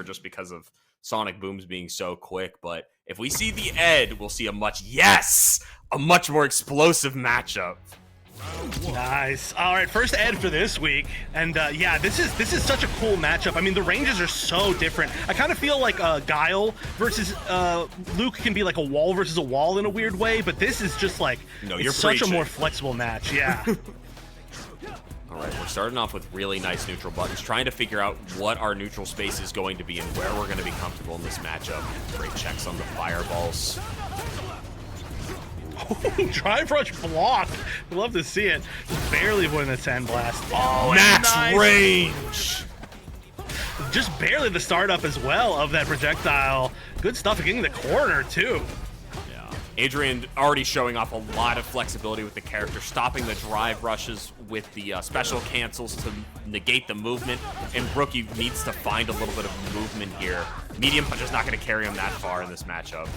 safer just because of Sonic Booms being so quick. But if we see the Ed, we'll see a much more explosive matchup. Nice. All right, first Ed for this week, and yeah, this is such a cool matchup. I mean, the ranges are so different. I kind of feel like Guile versus Luke can be like a wall versus a wall in a weird way, but this is just like it's such a more flexible match. Yeah. All right, we're starting off with really nice neutral buttons, trying to figure out what our neutral space is going to be and where we're going to be comfortable in this matchup. Great checks on the fireballs. Drive rush block. Love to see it. Just barely avoiding the sandblast. Oh, max nice range. Just barely the startup as well of that projectile. Good stuff at getting the corner too. Yeah, Adrian already showing off a lot of flexibility with the character, stopping the drive rushes with the special cancels to negate the movement. And Rookie needs to find a little bit of movement here. Medium punch is not going to carry him that far in this matchup.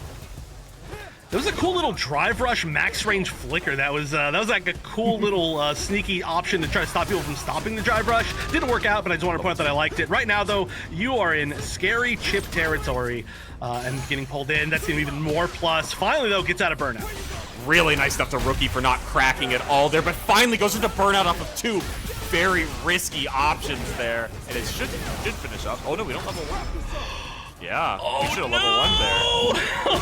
There was a cool little drive rush max range flicker. That was like a cool little sneaky option to try to stop people from stopping the drive rush. Didn't work out, but I just want to point out that I liked it. Right now, though, you are in scary chip territory and getting pulled in. That's going to be even more plus. Finally, though, gets out of burnout. Really nice stuff to Rookie for not cracking it all there, but finally goes into burnout off of two very risky options there. And it should finish up. Oh, no, we don't level one. Yeah, we should have level one there.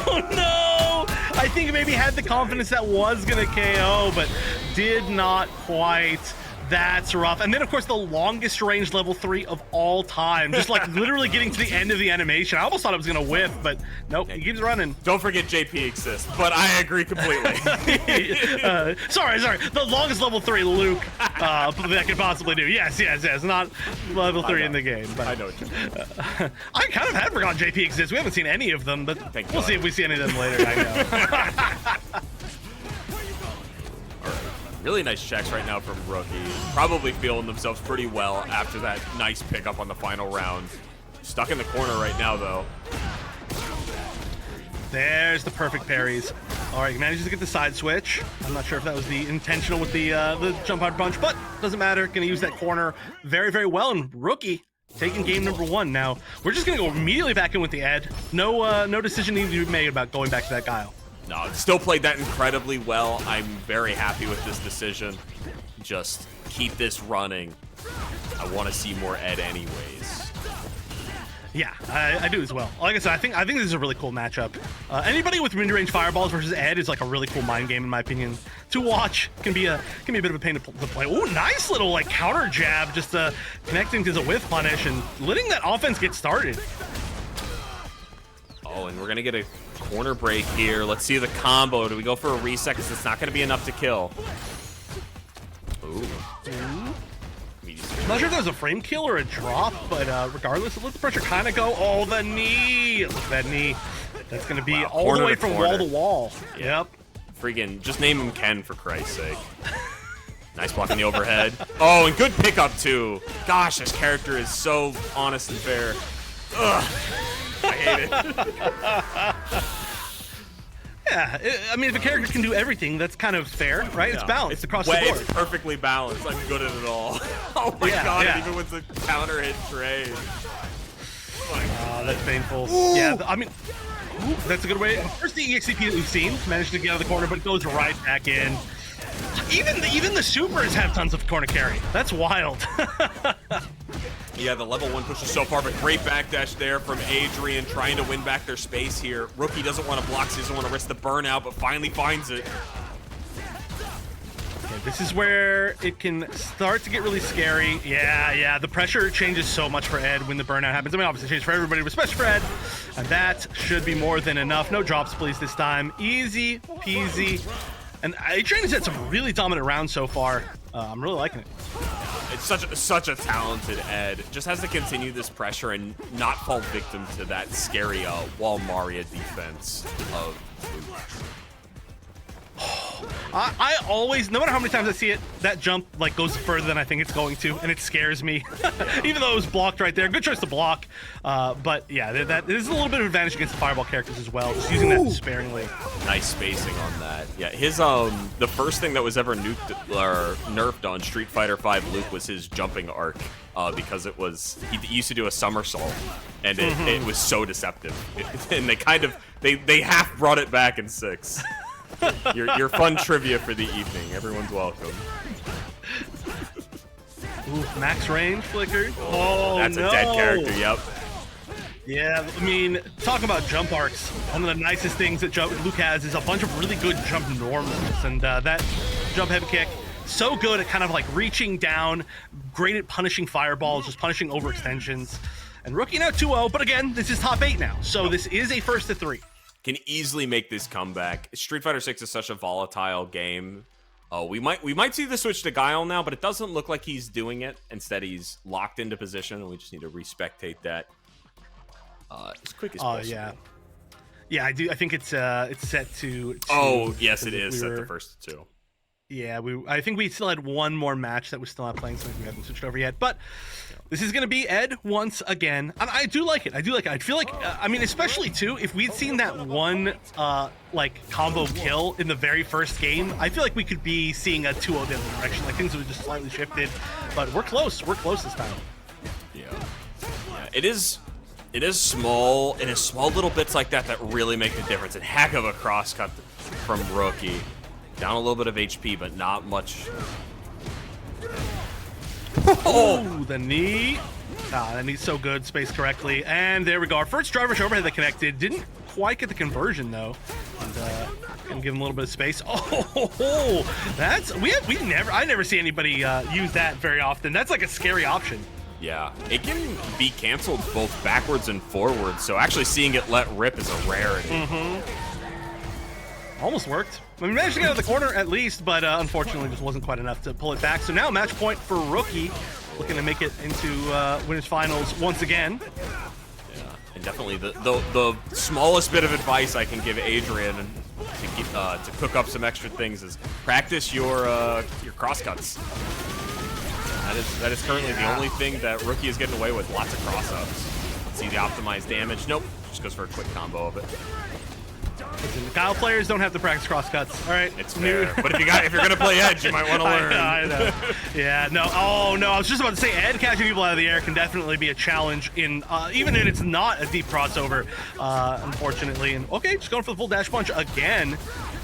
Oh, no! I think maybe had the confidence that was going to KO, but did not quite. That's rough. And then, of course, the longest range level 3 of all time. Just, like, literally getting to the end of the animation. I almost thought it was going to whiff, but nope, he keeps running. Don't forget JP exists, but I agree completely. Sorry. The longest level 3 Luke that could possibly do. Yes. Not level 3 in the game. But, I know what you mean. I kind of had forgotten JP exists. We haven't seen any of them, but we'll see if we see any of them later. I know. Really nice checks right now from Rookie. Probably feeling themselves pretty well after that nice pickup on the final round. Stuck in the corner right now, though. There's the perfect parries. All right, he manages to get the side switch. I'm not sure if that was the intentional with the jump hard punch, but doesn't matter. Gonna use that corner very, very well. And Rookie taking game number 1 now. We're just gonna go immediately back in with the Ed. No decision needs to be made about going back to that Guile. No, still played that incredibly well. I'm very happy with this decision. Just keep this running. I want to see more Ed anyways. Yeah, I do as well. Like I said, I think this is a really cool matchup. Anybody with mid-range fireballs versus Ed is like a really cool mind game in my opinion. To watch can be a bit of a pain to play. Oh, nice little like counter jab, just connecting to the whiff punish and letting that offense get started. Oh, and we're gonna get a corner break here. Let's see the combo. Do we go for a reset? Because it's not going to be enough to kill. Ooh. I'm not sure if that was a frame kill or a drop, but regardless, let the pressure kind of go. Oh, the knee. Look at that knee. That's going to be all the way from wall to wall. Yeah. Yep. Freaking, just name him Ken for Christ's sake. Nice block on the overhead. Oh, and good pickup, too. Gosh, this character is so honest and fair. Ugh. I hate it. Yeah, I mean, if a character can do everything, that's kind of fair, right? Yeah. It's balanced across the board. It's perfectly balanced. I'm good at it all. Oh my god, yeah. Even with the counter hit trade. Oh, that's painful. Ooh. Yeah, I mean, that's a good way. First, the EXCP that we've seen managed to get out of the corner, but it goes right back in. Even the supers have tons of corner carry. That's wild. Yeah, the level 1 pushes so far, but great backdash there from Adrian, trying to win back their space here. Rookie doesn't want to block, so he doesn't want to risk the burnout, but finally finds it. Okay, this is where it can start to get really scary. Yeah, the pressure changes so much for Ed when the burnout happens. I mean, obviously it changes for everybody, but especially for Ed. And that should be more than enough. No drops, please, this time. Easy peasy. And Adrian has had some really dominant rounds so far. I'm really liking it. It's such a talented Ed. Just has to continue this pressure and not fall victim to that scary wall Maria defense of Luke. I always, no matter how many times I see it, that jump like goes further than I think it's going to, and it scares me. Even though it was blocked right there. Good choice to block. But yeah, that is a little bit of advantage against the fireball characters as well, just using that sparingly. Nice spacing on that. Yeah, his the first thing that was ever nuked or nerfed on Street Fighter V Luke was his jumping arc, because it was he used to do a somersault, and it was so deceptive. And they kind of they half brought it back in 6. Your fun trivia for the evening. Everyone's welcome. Ooh, max range flicker. Oh, that's no. a dead character. Yep. Yeah, I mean, talking about jump arcs, one of the nicest things that Luke has is a bunch of really good jump normals, and that jump heavy kick, so good at kind of like reaching down, great at punishing fireballs, just punishing overextensions. And Rookie now 2-0, but again, this is top 8 now, so this is a first to 3. Can easily make this comeback. Street Fighter 6 is such a volatile game. We might see the switch to Guile now, but it doesn't look like he's doing it. Instead, he's locked into position, and we just need to respectate that as quick as possible. Yeah, I do. I think it's set to. Oh, yes, it is set to first to 2. Yeah, I think we still had one more match that we're still not playing, so we haven't switched over yet. But this is going to be Ed once again, and I do like it. I feel like, I mean, especially too, if we'd seen that one like combo kill in the very first game, I feel like we could be seeing a 2-0 the other direction. Like things would have just slightly shifted, but we're close. We're close this time. Yeah, it is small. It is small little bits like that that really make the difference. And heck of a crosscut from Rookie. Down a little bit of HP, but not much. Oh, the knee. That knee's so good, spaced correctly. And there we go. Our first driver's overhead that connected. Didn't quite get the conversion, though. And gonna give him a little bit of space. Oh, that's, I never see anybody use that very often. That's like a scary option. Yeah, it can be canceled both backwards and forwards, so actually seeing it let rip is a rarity. Almost worked. We managed to get out of the corner at least, but unfortunately just wasn't quite enough to pull it back. So now match point for Rookie, looking to make it into winners finals once again. Yeah, and definitely the smallest bit of advice I can give Adrian to cook up some extra things is practice your crosscuts. That is currently the only thing that Rookie is getting away with. Lots of cross-ups. See the optimized damage. Nope, just goes for a quick combo of it. Listen, the Guile players don't have to practice crosscuts. All right, it's fair. But if you're gonna play Edge, you might want to learn. I know. Yeah, no. Oh no, I was just about to say Ed catching people out of the air can definitely be a challenge in even if it's not a deep crossover. Unfortunately, and okay, just going for the full dash punch again.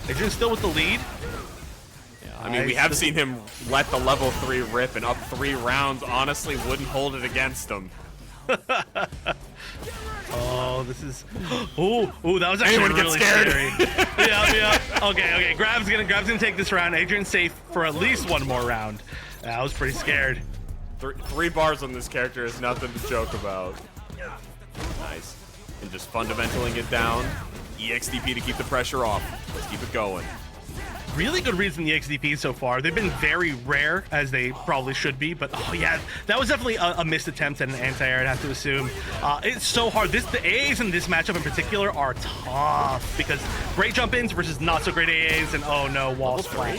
Adrian's still with the lead. I mean, we have seen him let the level 3 rip, and up 3 rounds honestly wouldn't hold it against him. Oh, this is. Oh, that was actually really scary. Yeah. Okay. Grab's gonna take this round. Adrian's safe for at least one more round. I was pretty scared. 3 bars on this character is nothing to joke about. Nice. And just fundamentaling it down. EXDP to keep the pressure off. Let's keep it going. Really good reads in the XDP so far. They've been very rare, as they probably should be, but oh yeah, that was definitely a missed attempt at an anti-air, I'd have to assume. It's so hard. The AAs in this matchup in particular are tough, because great jump-ins versus not so great AAs, and oh no, wall splat.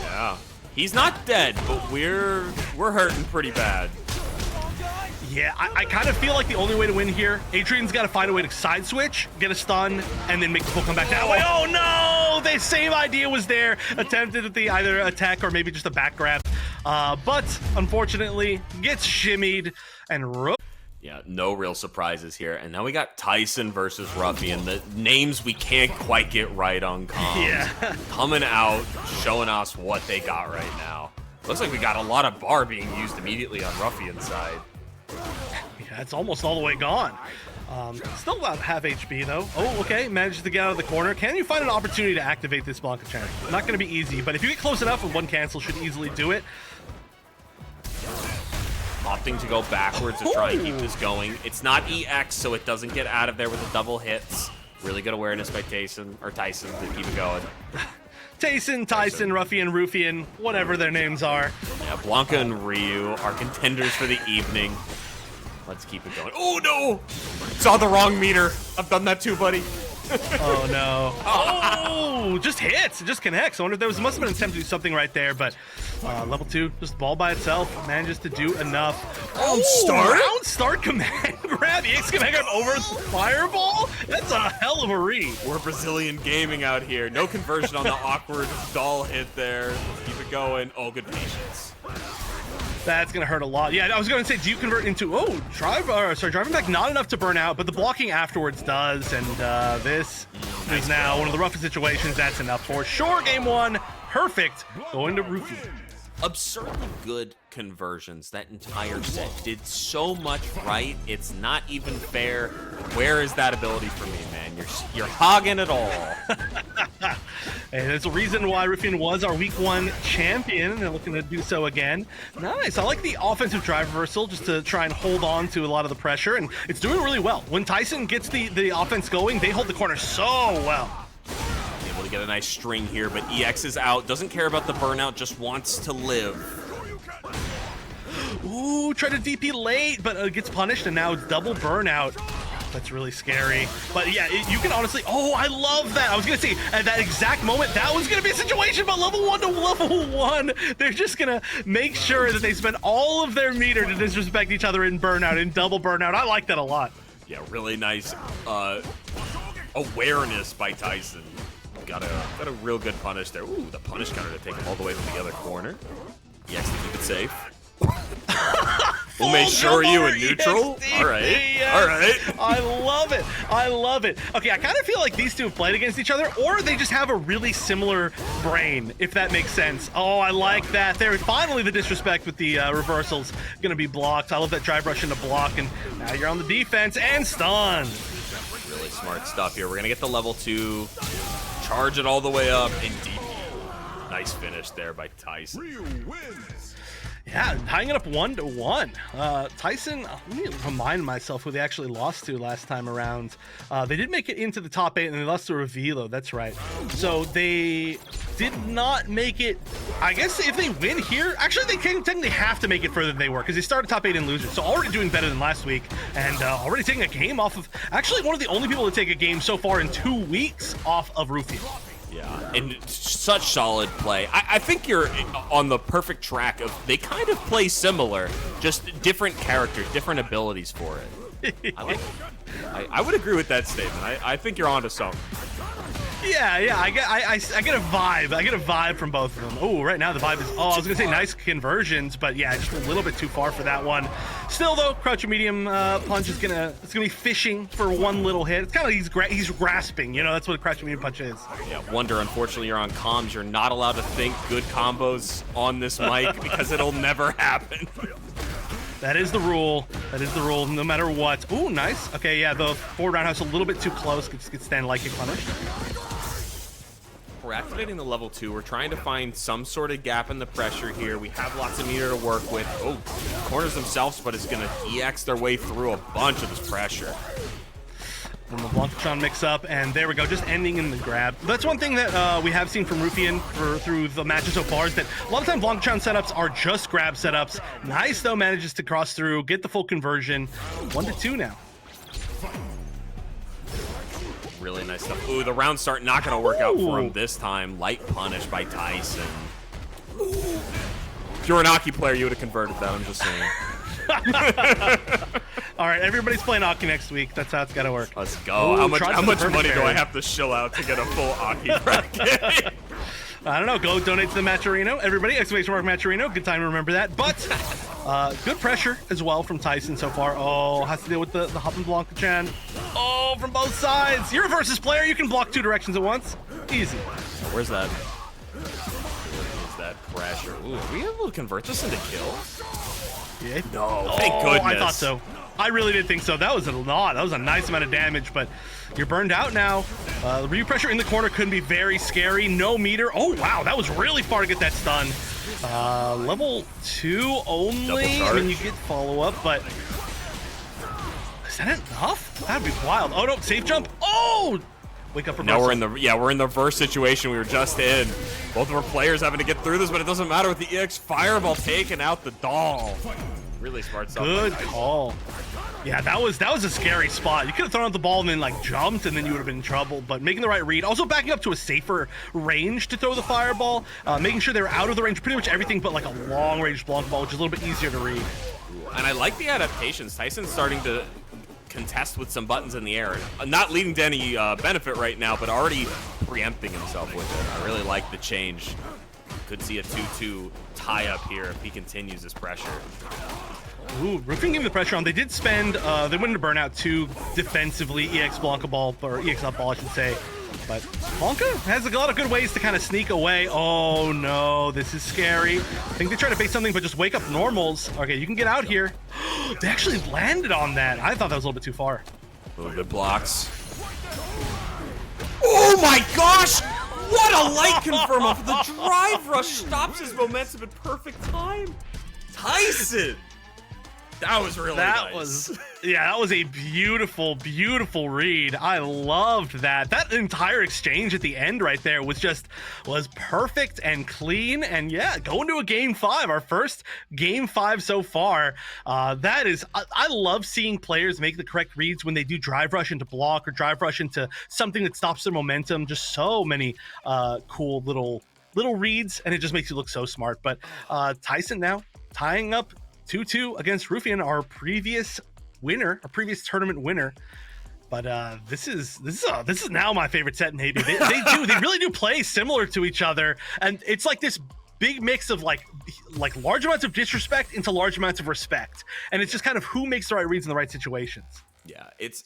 Yeah. He's not dead, but we're hurting pretty bad. Yeah, I kind of feel like the only way to win here, Adrian's got to find a way to side switch, get a stun, and then make the full comeback that way. Oh no! The same idea was there. Attempted at the either attack or maybe just a back grab. But unfortunately, gets shimmied and yeah, no real surprises here. And now we got Tayson versus Ruffian. The names we can't quite get right on comms. Yeah. Coming out, showing us what they got right now. Looks like we got a lot of bar being used immediately on Ruffian's side. Yeah, it's almost all the way gone. Still about half HP though. Oh, okay, manages to get out of the corner. Can you find an opportunity to activate this Blanka channel? Not going to be easy, but if you get close enough with one cancel, should easily do it. Opting to go backwards to try and keep this going. It's not EX, so it doesn't get out of there with the double hits. Really good awareness by Tayson to keep it going. Tyson, Rufian, whatever their names are. Yeah, Blanka and Ryu are contenders for the evening. Let's keep it going. Oh no! Saw the wrong meter. I've done that too, buddy. Oh no. Oh, just hits. It just connects. I wonder if there must have been an attempt to do something right there, but level 2, just ball by itself, manages to do enough. Round start command grab. EX command grab over the fireball? That's a hell of a read. We're Brazilian gaming out here. No conversion on the awkward doll hit there. Let's keep it going. Oh, good patience. That's gonna hurt a lot. Yeah, I was gonna say, do you convert into driving back not enough to burn out, but the blocking afterwards does, and this is now one of the roughest situations. That's enough for sure. Game 1, perfect. Going to Rufy. Absurdly good conversions. That entire set did so much right. It's not even fair. Where is that ability for me, man? You're hogging it all. And there's a reason why Rufian was our week 1 champion, and they're looking to do so again. Nice. I like the offensive drive reversal just to try and hold on to a lot of the pressure, and it's doing really well. When Tayson gets the offense going, they hold the corner so well. Able to get a nice string here, but EX is out. Doesn't care about the burnout, just wants to live. Ooh, tried to DP late, but gets punished, and now it's double burnout. That's really scary. But yeah, you can honestly, oh, I love that. I was gonna say, at that exact moment, that was gonna be a situation, but level 1 to level 1, they're just gonna make sure that they spend all of their meter to disrespect each other in burnout, in double burnout. I like that a lot. Yeah, really nice awareness by Tayson. Got a real good punish there. Ooh, the punish counter to take him all the way from the other corner. EX to keep it safe. We'll make sure you in neutral. All right. Yes. All right. I love it. I love it. Okay, I kind of feel like these two have played against each other, or they just have a really similar brain, if that makes sense. Oh, I like that. There, finally the disrespect with the reversals going to be blocked. I love that drive rush into block, and now you're on the defense and stunned. Really smart stuff here. We're going to get the level 2, charge it all the way up, and DP. Nice finish there by Tayson. Yeah, tying it up 1-1. Tayson, let me remind myself who they actually lost to last time around. They did make it into the top 8, and they lost to Revilo, that's right. So they did not make it. I guess if they win here, actually they technically have to make it further than they were, because they started top 8 in losers, so already doing better than last week, and already taking a game off of, actually one of the only people to take a game so far in 2 weeks off of Rufian. Yeah, and such solid play. I think you're on the perfect track of, they kind of play similar, just different characters, different abilities for it. I would agree with that statement. I think you're onto something. Yeah, I get a vibe. I get a vibe from both of them. Oh, right now the vibe is, I was gonna say nice conversions, but yeah, just a little bit too far for that one. Still though, crouch medium punch is gonna be fishing for one little hit. It's kind of he's grasping, you know, that's what a crouch medium punch is. Yeah, Wonder, unfortunately you're on comms. You're not allowed to think good combos on this mic because it'll never happen. That is the rule. That is the rule, no matter what. Ooh, nice. Okay, yeah, the forward roundhouse a little bit too close. Gets stand like it punished. We're activating the level 2. We're trying to find some sort of gap in the pressure here. We have lots of meter to work with. Oh, corners themselves, but it's going to EX their way through a bunch of this pressure. And the Blanka mix up, and there we go, just ending in the grab. That's one thing that we have seen from Rufian through the matches so far, is that a lot of times Blanka setups are just grab setups. Nice, though, manages to cross through, get the full conversion. 1-2 now. Really nice stuff. Ooh, the round start not going to work out for him this time. Light punish by Tayson. If you're an Aki player, you would have converted that, I'm just saying. All right, everybody's playing Aki next week. That's how it's got to work. Let's go. Ooh, how much money do I have to shill out to get a full Aki bracket? I don't know. Go donate to the Matcherino. Everybody, ! Matcherino. Good time to remember that. But good pressure as well from Tayson so far. Oh, has to deal with the hopping Blanka-chan. Oh, from both sides. You're a versus player. You can block 2 directions at once. Easy. Where's that? Where is that pressure? Ooh, are we able to convert this into kills? Yeah. No, thank goodness. I thought so. I really did think so. That was a lot. That was a nice amount of damage, but you're burned out now. The re-pressure in the corner could be very scary. No meter. Oh, wow. That was really far to get that stun. Level 2 only. I mean, you get follow-up, but is that enough? That'd be wild. Oh, no. Safe jump. Oh! Wake up. Now we're in the reverse situation we were just in. Both of our players having to get through this, but it doesn't matter with the EX Fireball taking out the doll. Really smart stuff. Good call. Yeah, that was a scary spot. You could have thrown out the ball and then like jumped, and then you would have been in trouble. But making the right read, also backing up to a safer range to throw the fireball, making sure they were out of the range, pretty much everything but like a long-range Blanka ball, which is a little bit easier to read. And I like the adaptations. Tyson's starting to contest with some buttons in the air, not leading to any benefit right now, but already preempting himself with it. I really like the change. Could see a 2-2 tie-up here if he continues his pressure. Ooh, Rufian gave the pressure on. They did spend, they went into burnout 2 defensively, EX Blanka ball, or EX up ball, I should say. But Blanka has a lot of good ways to kind of sneak away. Oh no, this is scary. I think they try to bait something, but just wake up normals. Okay, you can get out here. They actually landed on that. I thought that was a little bit too far. Good blocks. Oh my gosh! What a light confirm off the drive rush stops his momentum in perfect time. Tayson! That was really nice. That was a beautiful, beautiful read. I loved that. That entire exchange at the end right there was perfect and clean. And yeah, going to a game 5, our first game 5 so far. I love seeing players make the correct reads when they do drive rush into block or drive rush into something that stops their momentum. Just so many cool little reads, and it just makes you look so smart. But Tayson now tying up 2-2 against Rufian, our previous tournament winner. But this is now my favorite set. Maybe they really do play similar to each other, and it's like this big mix of like large amounts of disrespect into large amounts of respect, and it's just kind of who makes the right reads in the right situations. Yeah, it's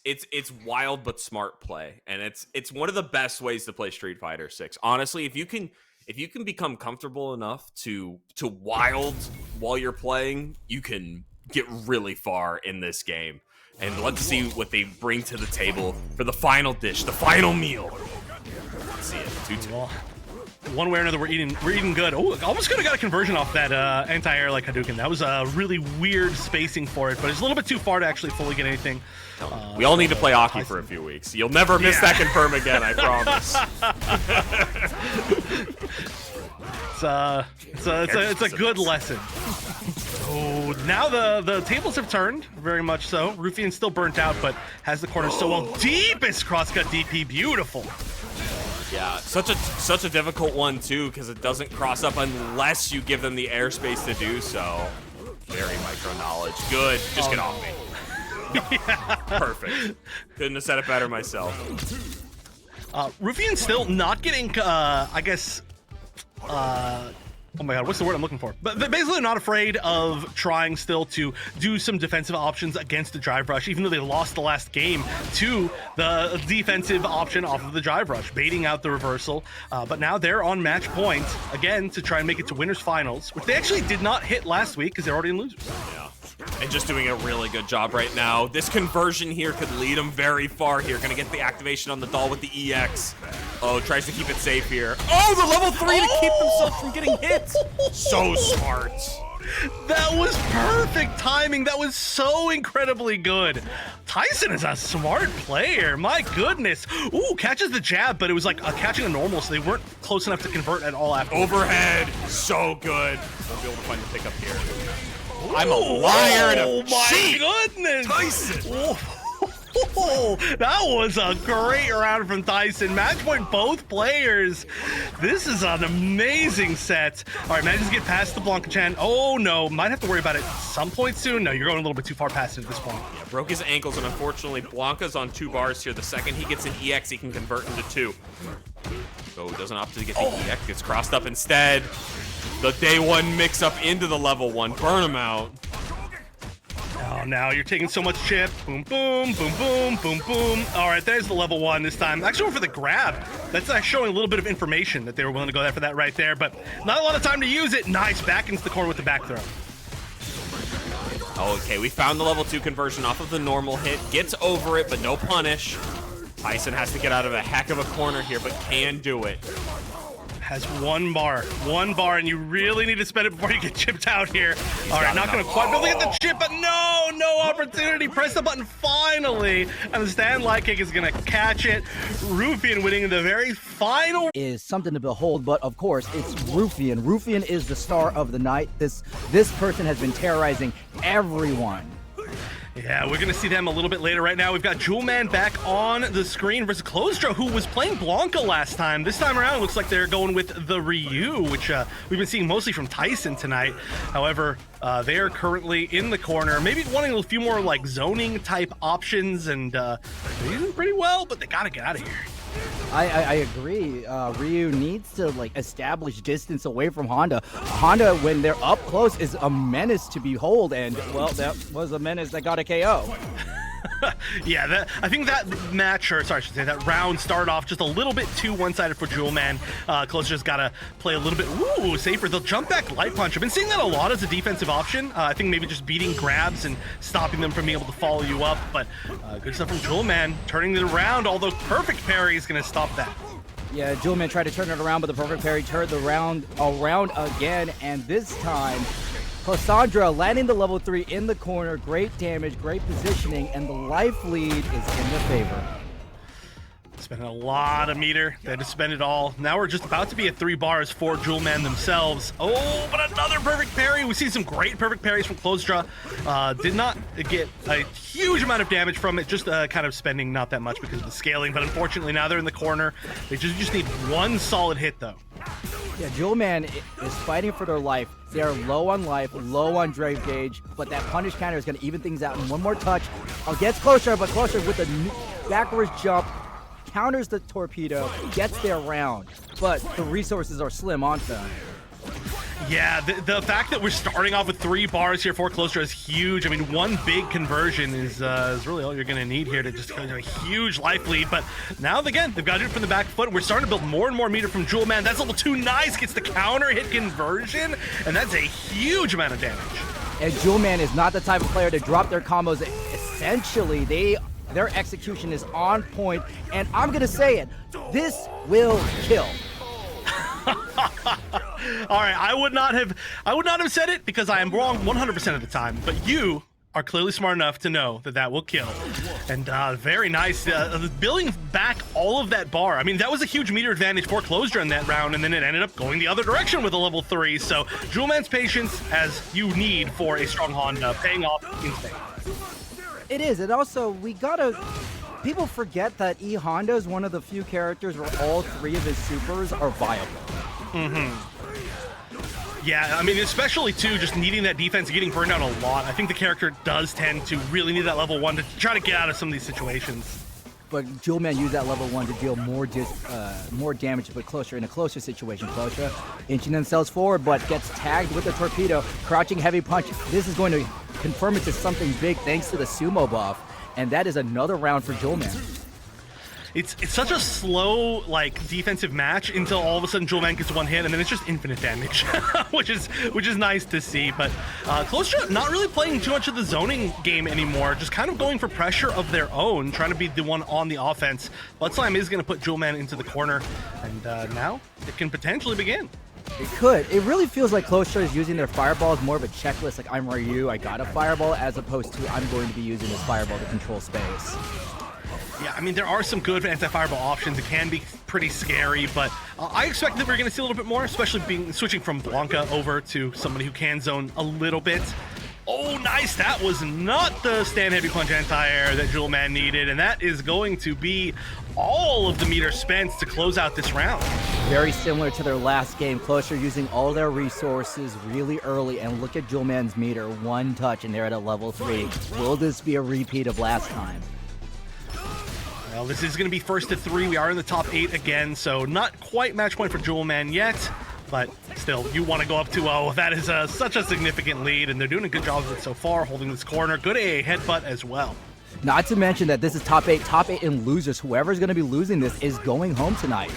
wild but smart play, and it's one of the best ways to play Street Fighter 6. Honestly, if you can become comfortable enough to wild while you're playing, you can get really far in this game. And let's see what they bring to the table for the final dish, the final meal. Let's see it. 2-2. Well, one way or another, we're eating good. Oh, almost could have got a conversion off that anti-air like Hadouken. That was a really weird spacing for it, but it's a little bit too far to actually fully get anything. We all need to play Aki for a few weeks. You'll never miss that confirm again, I promise. It's a good lesson. Oh, now the tables have turned, very much so. Rufian's still burnt out, but has the corner so well. Deepest crosscut DP, beautiful. Yeah, such a difficult one too, because it doesn't cross up unless you give them the airspace to do so. Very micro knowledge. Good. Just get off me. Yeah. Perfect. Couldn't have said it better myself. Rufian's still not getting, I guess, oh my god, what's the word I'm looking for? But they're basically not afraid of trying still to do some defensive options against the drive rush, even though they lost the last game to the defensive option off of the drive rush, baiting out the reversal. But now they're on match point, again, to try and make it to winners finals, which they actually did not hit last week because they're already in losers. Yeah. And just doing a really good job right now. This conversion here could lead him very far here. Gonna get the activation on the doll with the EX. Oh, tries to keep it safe here. Oh, the level 3 to keep themselves from getting hit. So smart. That was perfect timing. That was so incredibly good. Tayson is a smart player. My goodness. Ooh, catches the jab, but it was like catching a normal, so they weren't close enough to convert at all after. Overhead. So good. Won't be able to find the pickup here. I'm a liar and a cheat. My goodness. Tayson. Oh, that was a great round from Tayson. Match point both players. This is an amazing set. All right, manages to get past the Blanka Chan. Oh no, might have to worry about it some point soon. No, you're going a little bit too far past it at this point. Yeah, broke his ankles, and unfortunately, Blanka's on 2 bars here. The second he gets an EX, he can convert into 2. So he doesn't opt to get the EX, gets crossed up instead. The day 1 mix up into the level 1. Burn him out. Oh, now you're taking so much chip. Boom, boom, boom, boom, boom, boom. All right, there's the level 1 this time. Actually went for the grab. That's showing a little bit of information that they were willing to go there for that right there, but not a lot of time to use it. Nice, back into the corner with the back throw. Okay, we found the level 2 conversion off of the normal hit. Gets over it, but no punish. Tayson has to get out of a heck of a corner here, but can do it. Has one bar, and you really need to spend it before you get chipped out here. All right, not going to quite be able to get the chip, but no opportunity. Press the button finally, and the stand light kick is going to catch it. Rufian winning in the very final. Is something to behold, but of course, it's Rufian. Rufian is the star of the night. This person has been terrorizing everyone. Yeah, we're going to see them a little bit later. Right now, we've got Jewelman back on the screen versus Closdra, who was playing Blanka last time. This time around, it looks like they're going with the Ryu, which we've been seeing mostly from Tayson tonight. However, they are currently in the corner, maybe wanting a few more like zoning type options, and they're using pretty well, but they got to get out of here. I agree. Ryu needs to like establish distance away from Honda. Honda, when they're up close, is a menace to behold, and well, that was a menace that got a KO. Yeah, I think that match, or sorry, I should say that round started off just a little bit too one-sided for Jewelman. Closer's got to play a little bit safer. They'll jump back light punch. I've been seeing that a lot as a defensive option. I think maybe just beating grabs and stopping them from being able to follow you up. But good stuff from Jewelman, turning it around, although perfect parry is going to stop that. Yeah, Jewelman tried to turn it around, but the perfect parry turned the round around again, and this time Closdra landing the level 3 in the corner. Great damage, great positioning, and the life lead is in their favor. Spending a lot of meter. They had to spend it all. Now we're just about to be at 3 bars for Jewelman themselves. Oh, but another perfect parry. We see some great perfect parries from Closdra. Did not get a huge amount of damage from it, just kind of spending not that much because of the scaling. But unfortunately, now they're in the corner. They just need one solid hit, though. Yeah, Jewelman is fighting for their life. They are low on life, low on drive gauge, but that punish counter is going to even things out. And one more touch against Closdra, but Closdra with a backwards jump counters the torpedo, gets their round, but the resources are slim on them. Yeah, the fact that we're starting off with 3 bars here for Closdra is huge. I mean, one big conversion is really all you're going to need here to just get a huge life lead. But now, again, they've got to do it from the back foot. We're starting to build more and more meter from Jewelman. That's level 2 nice, gets the counter hit conversion, and that's a huge amount of damage. And Jewelman is not the type of player to drop their combos. Essentially, their execution is on point, and I'm going to say it, this will kill. All right, I would not have said it because I am wrong 100% of the time, but you are clearly smart enough to know that will kill. And very nice, building back all of that bar. I mean, that was a huge meter advantage for Closdra in that round, and then it ended up going the other direction with a level 3. So Jewelman's patience, as you need for a strong Honda, paying off in spades. It is, and also people forget that E.Honda is one of the few characters where all 3 of his supers are viable. Yeah, I mean, especially too, just needing that defense and getting burned out a lot. I think the character does tend to really need that level 1 to try to get out of some of these situations. But Jewelman used that level 1 to deal more damage, but Closdra in a closer situation. Closdra inching themselves forward, but gets tagged with the torpedo, crouching heavy punch. This is going to confirm it to something big thanks to the sumo buff, and that is another round for Jewelman. It's such a slow like defensive match until all of a sudden Jewelman gets 1 hit and then it's just infinite damage, which is nice to see. But Closdra not really playing too much of the zoning game anymore, just kind of going for pressure of their own, trying to be the one on the offense. Blood Slime is going to put Jewelman into the corner, and now it can potentially begin. It could. It really feels like Closdra is using their fireball as more of a checklist, like I'm Ryu, I got a fireball, as opposed to I'm going to be using this fireball to control space. Yeah, I mean, there are some good anti-fireball options. It can be pretty scary, but I expect that we're going to see a little bit more, especially switching from Blanka over to somebody who can zone a little bit. Oh, nice. That was not the stand heavy punch anti-air that Jewelman needed, and that is going to be all of the meter spent to close out this round. Very similar to their last game. Closdra using all their resources really early, and look at Jewelman's meter. 1 touch, and they're at a level 3. Will this be a repeat of last time? Well, this is going to be first to 3. We are in the top 8 again, so not quite match point for Jewelman yet, but still, you want to go up 2-0. That is such a significant lead, and they're doing a good job of it so far, holding this corner. Good AA headbutt as well. Not to mention that this is top 8 in losers. Whoever's going to be losing this is going home tonight.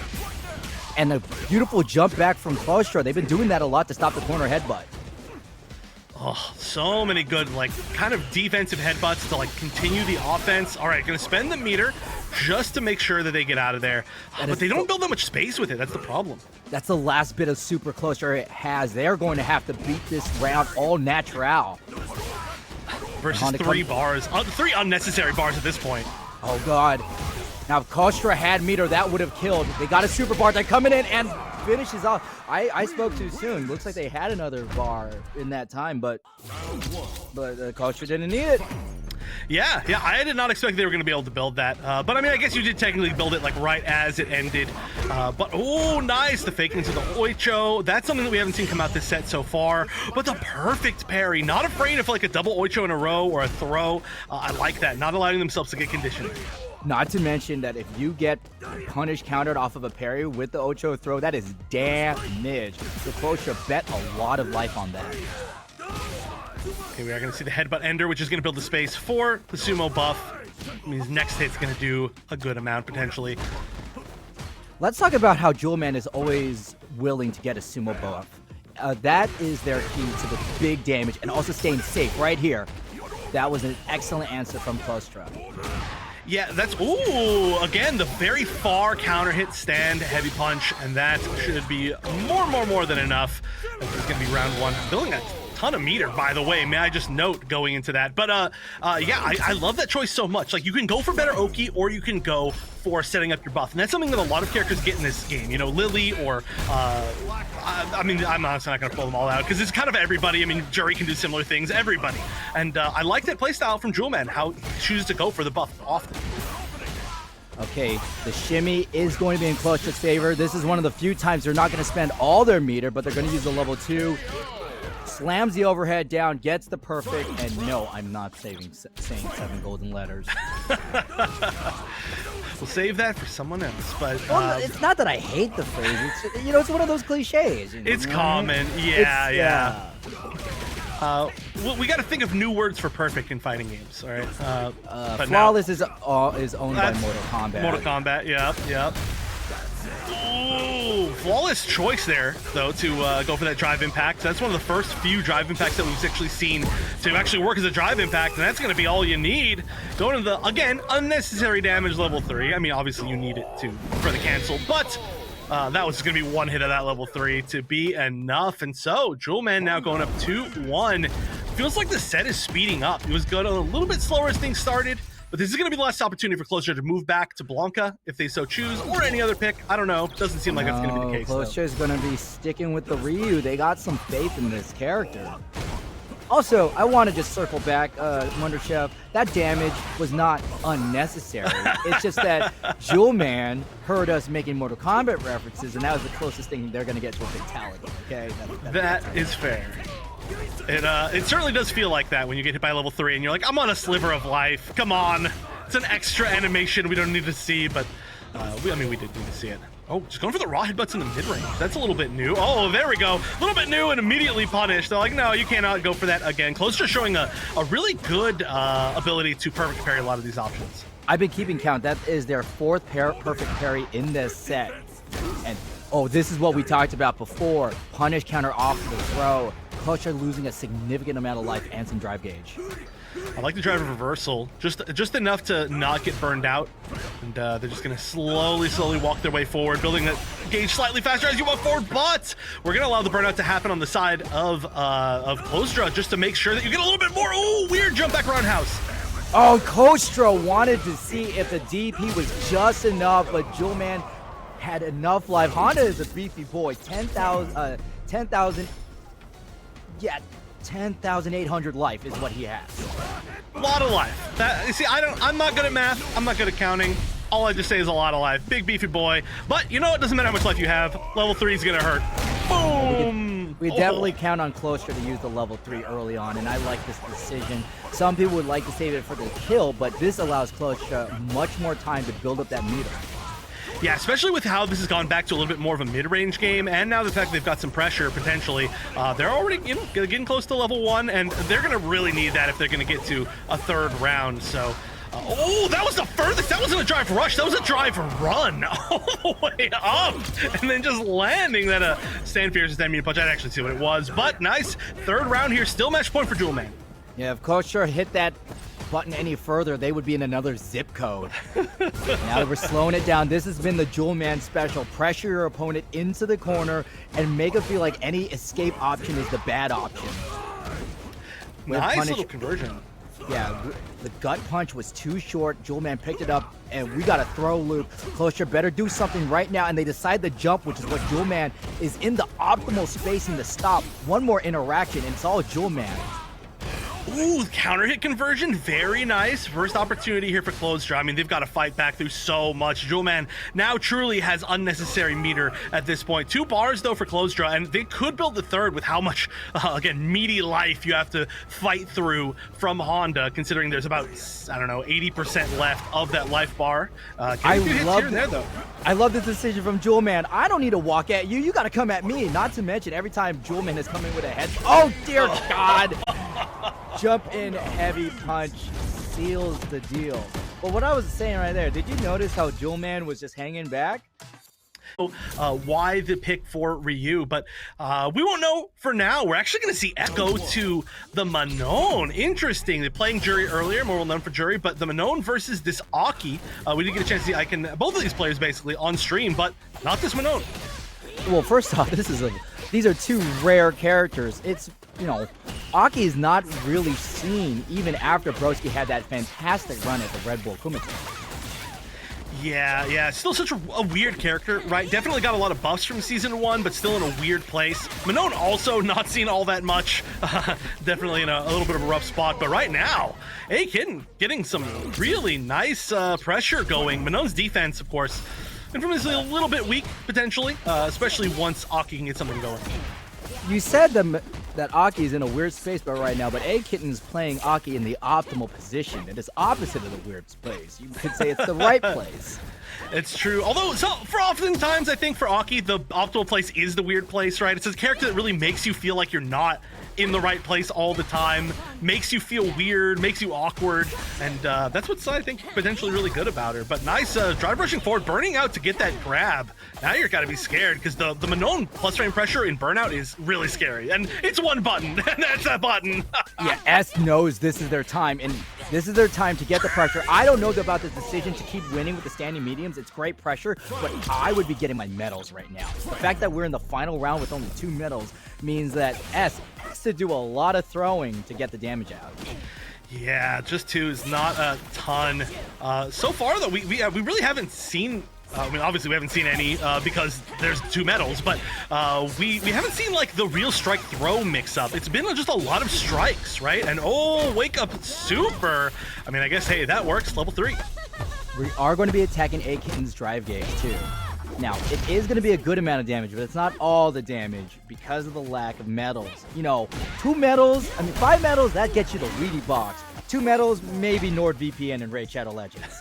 And a beautiful jump back from Closdra. They've been doing that a lot to stop the corner headbutt. Oh, so many good, like, kind of defensive headbutts to, like, continue the offense. All right, going to spend the meter just to make sure that they get out of there. But they don't build that much space with it. That's the problem. That's the last bit of super Closdra it has. They're going to have to beat this round all natural. Versus 3 bars. 3 unnecessary bars at this point. Oh, God. Now, if Closdra had meter, that would have killed. They got a super bar. They're coming in and finishes off. I spoke too soon. Looks like they had another bar in that time, but Closdra didn't need it. Yeah, I did not expect they were going to be able to build that. But I mean, I guess you did technically build it like right as it ended. But oh, nice, the fake into the Oicho. That's something that we haven't seen come out this set so far. But the perfect parry, not afraid of like a double Oicho in a row or a throw. I like that, not allowing themselves to get conditioned. Not to mention that if you get punish countered off of a parry with the Ocho throw, that is damage. The Closdra bet a lot of life on that. Okay, we are going to see the headbutt ender, which is going to build the space for the sumo buff. I mean, his next hit's going to do a good amount, potentially. Let's talk about how Jewelman is always willing to get a sumo buff. That is their key to the big damage and also staying safe right here. That was an excellent answer from Closdra. Yeah, that's, ooh, again, the very far counter hit stand, heavy punch, and that should be more than enough. This is going to be round one. Building a ton of meter, by the way, may I just note going into that. But yeah, I love that choice so much. Like, you can go for better Oki, or you can go for setting up your buff. And that's something that a lot of characters get in this game. You know, Lily or, I mean, I'm honestly not going to pull them all out because it's kind of everybody. I mean, Juri can do similar things, everybody. And I like that playstyle from Jewelman, how he chooses to go for the buff often. Okay, the shimmy is going to be in Clostra's favor. This is one of the few times they're not going to spend all their meter, but they're going to use the level 2. Slams the overhead down, gets the perfect, and no, I'm not saying 7 golden letters. We'll save that for someone else, but... Well, it's not that I hate the phrase. It's, you know, it's one of those cliches. You know, it's common. Yeah. Yeah. We got to think of new words for perfect in fighting games, all right? But Flawless is owned by Mortal Kombat. Mortal Kombat, yep. Ooh, flawless choice there, though, to go for that drive impact. That's one of the first few drive impacts that we've actually seen to actually work as a drive impact, and that's going to be all you need. Going to the, again, unnecessary damage level 3. I mean, obviously you need it for the cancel, but that was going to be one hit of that level 3 to be enough. And so, Jewelman now going up 2-1. Feels like the set is speeding up. It was going a little bit slower as things started, but this is going to be the last opportunity for Closdra to move back to Blanka if they so choose, or any other pick. I don't know. Doesn't seem like that's going to be the case. Closdra is going to be sticking with the Ryu. They got some faith in this character. Also, I want to just circle back, Wonder Chef. That damage was not unnecessary. It's just that Jewelman heard us making Mortal Kombat references, and that was the closest thing they're going to get to a fatality. Okay, that is fair. It certainly does feel like that when you get hit by level 3 and you're like, I'm on a sliver of life. Come on. It's an extra animation we don't need to see, but I mean, we did need to see it. Oh, just going for the raw headbutts in the mid-range. That's a little bit new. Oh, there we go. A little bit new and immediately punished. They're like, no, you cannot go for that again. Closdra showing a really good ability to perfect parry a lot of these options. I've been keeping count. That is their 4th perfect parry in this set. And, oh, this is what we talked about before. Punish counter off the throw. Closdra losing a significant amount of life and some drive gauge. I like the drive reversal, just enough to not get burned out, and they're just gonna slowly walk their way forward, building that gauge slightly faster as you move forward. But we're gonna allow the burnout to happen on the side of Closdra just to make sure that you get a little bit more. Ooh, weird jump back roundhouse. Oh, Closdra wanted to see if the DP was just enough, but Jewelman had enough life. Honda is a beefy boy. 10,000. Yeah. 10,800 life is what he has. A lot of life. You see, I'm not good at math. I'm not good at counting. All I just say is a lot of life. Big beefy boy. But you know, it doesn't matter how much life you have. Level 3 is gonna hurt. Boom. We definitely count on Closdra to use the level 3 early on, and I like this decision. Some people would like to save it for the kill, but this allows Closdra much more time to build up that meter. Yeah, especially with how this has gone back to a little bit more of a mid-range game, and now the fact they've got some pressure potentially. They're already getting close to level 1, and they're going to really need that if they're going to get to a 3rd round. So, oh, that was the furthest. That wasn't a drive rush. That was a drive run all the way up, and then just landing that stand fierce 10-meter punch. I'd actually see what it was, but nice 3rd round here. Still match point for Jewelman. Yeah, if Closdra hit that button any further, they would be in another zip code. Now that we're slowing it down, this has been the Jewelman special. Pressure your opponent into the corner and make it feel like any escape option is the bad option. Nice little conversion. Yeah, the gut punch was too short. Jewelman picked it up, and we got a throw loop. Closdra better do something right now, and they decide the jump, which is what Jewelman is in the optimal spacing to stop. One more interaction, and it's all Jewelman. Ooh, counter hit conversion, very nice. First opportunity here for Closdra. I mean, they've got to fight back through so much. Jewelman now truly has unnecessary meter at this point. 2 bars though for Closdra, and they could build the third with how much, again, meaty life you have to fight through from Honda, considering there's about, I don't know, 80% left of that life bar. I love this decision from Jewelman. I don't need to walk at you. You got to come at me. Not to mention, every time Jewelman is coming with a head. Oh, dear God. Jump in heavy punch seals the deal. But what I was saying right there, did you notice how Jewelman was just hanging back? Why the pick for Ryu, but we won't know for now. We're actually going to see Echo to the Manon. Interesting. They're playing Juri earlier, more well known for Juri, but the Manon versus this A.K.I. We did get a chance to see AyyKitten, both of these players basically on stream, but not this Manon. Well, first off, these are 2 rare characters. It's, you know, A.K.I. is not really seen even after Broski had that fantastic run at the Red Bull Kumite. Yeah, still such a weird character, right? Definitely got a lot of buffs from Season 1, but still in a weird place. Manon also not seen all that much. Definitely in a little bit of a rough spot, but right now, AyyKitten getting some really nice pressure going. Manon's defense, of course, infamously a little bit weak, potentially, especially once A.K.I. can get something going. You said that A.K.I. is in a weird space right now, but AyyKitten is playing A.K.I. in the optimal position. It is opposite of the weird place. You could say it's the right place. It's true. Although, for oftentimes, I think for A.K.I, the optimal place is the weird place, right? It's a character that really makes you feel like you're not in the right place all the time, makes you feel weird, makes you awkward, and that's what's, I think, potentially really good about her. But nice drive rushing forward, burning out to get that grab. Now you're gotta be scared, because the Manon plus frame pressure in burnout is really scary, and it's 1 button, and that's that button. Yeah, S knows this is their time, and this is their time to get the pressure. I don't know about the decision to keep winning with the standing mediums. It's great pressure, but I would be getting my medals right now. The fact that we're in the final round with only 2 medals means that S has to do a lot of throwing to get the damage out. Yeah, just 2 is not a ton. So far, though, we really haven't seen. I mean, obviously we haven't seen any because there's 2 medals, but we haven't seen like the real strike throw mix up. It's been just a lot of strikes, right? And oh, wake up super. I mean, I guess, hey, that works. Level 3. We are going to be attacking AyyKitten's drive gauge too. Now, it is going to be a good amount of damage, but it's not all the damage because of the lack of medals. You know, 5 medals, that gets you the Wheatie box. 2 medals, maybe NordVPN and Raid Shadow Legends.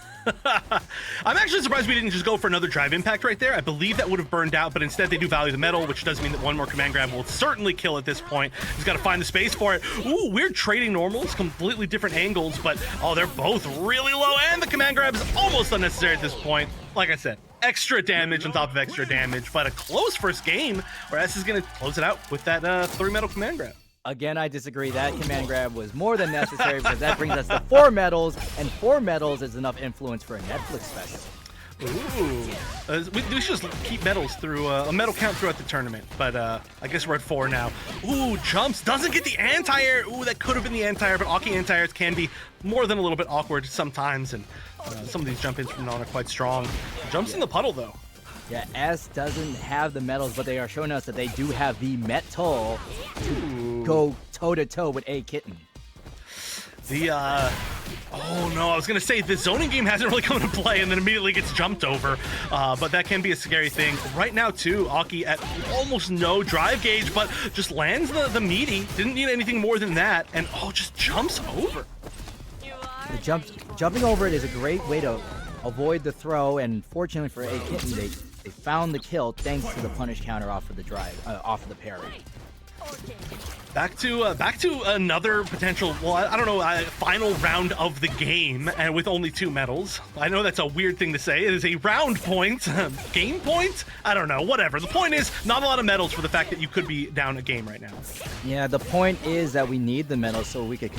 I'm actually surprised we didn't just go for another drive impact right there. I believe that would have burned out, but instead they do value the metal, which does mean that 1 more command grab will certainly kill at this point. He's got to find the space for it. Ooh, weird trading normals, completely different angles, but oh, they're both really low, and the command grab is almost unnecessary at this point. Like I said, extra damage on top of extra damage, but a close first game where S is going to close it out with that 3 metal command grab. Again, I disagree. That command grab was more than necessary because that brings us to 4 medals, and 4 medals is enough influence for a Netflix special. Ooh. We should just keep medals through a medal count throughout the tournament, but I guess we're at 4 now. Ooh, jumps, doesn't get the anti-air. Ooh, that could have been the anti-air, but A.K.I. anti-airs can be more than a little bit awkward sometimes, and some of these jump-ins from Manon are quite strong. Jumps in the puddle, though. Yeah, S doesn't have the medals, but they are showing us that they do have the metal to go toe-to-toe with AyyKitten. Oh no, I was gonna say the zoning game hasn't really come into play and then immediately gets jumped over, but that can be a scary thing. Right now too, A.K.I. at almost no drive gauge, but just lands the meaty, didn't need anything more than that, and just jumps over. Jumping over it is a great way to avoid the throw, and fortunately for AyyKitten, they found the kill thanks to the punish counter off of the drive, off of the parry. Back to another potential, well, I don't know, final round of the game, and with only 2 medals. I know that's a weird thing to say. It is a round point, game point? I don't know, whatever. The point is, not a lot of medals for the fact that you could be down a game right now. Yeah, the point is that we need the medals so we could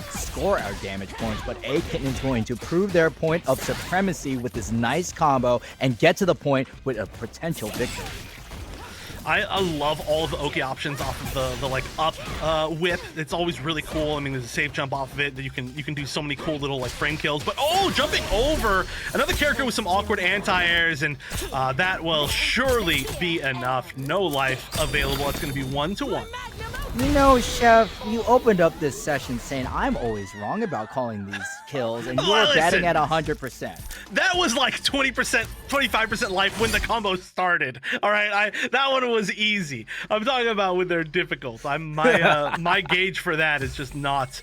score our damage points, but AyyKitten is going to prove their point of supremacy with this nice combo and get to the point with a potential victory. I love all of the Oki options off of the like up whip. It's always really cool. I mean, there's a safe jump off of it that you can do so many cool little like frame kills. But jumping over another character with some awkward anti-airs, and that will surely be enough. No life available. It's going to be 1-1. You know, Chef, you opened up this session saying I'm always wrong about calling these kills, and you Well, were betting listen. at 100%. That was like 20%, 25% life when the combo started. All right, that one was easy. I'm talking about when they're difficult. My gauge for that is just not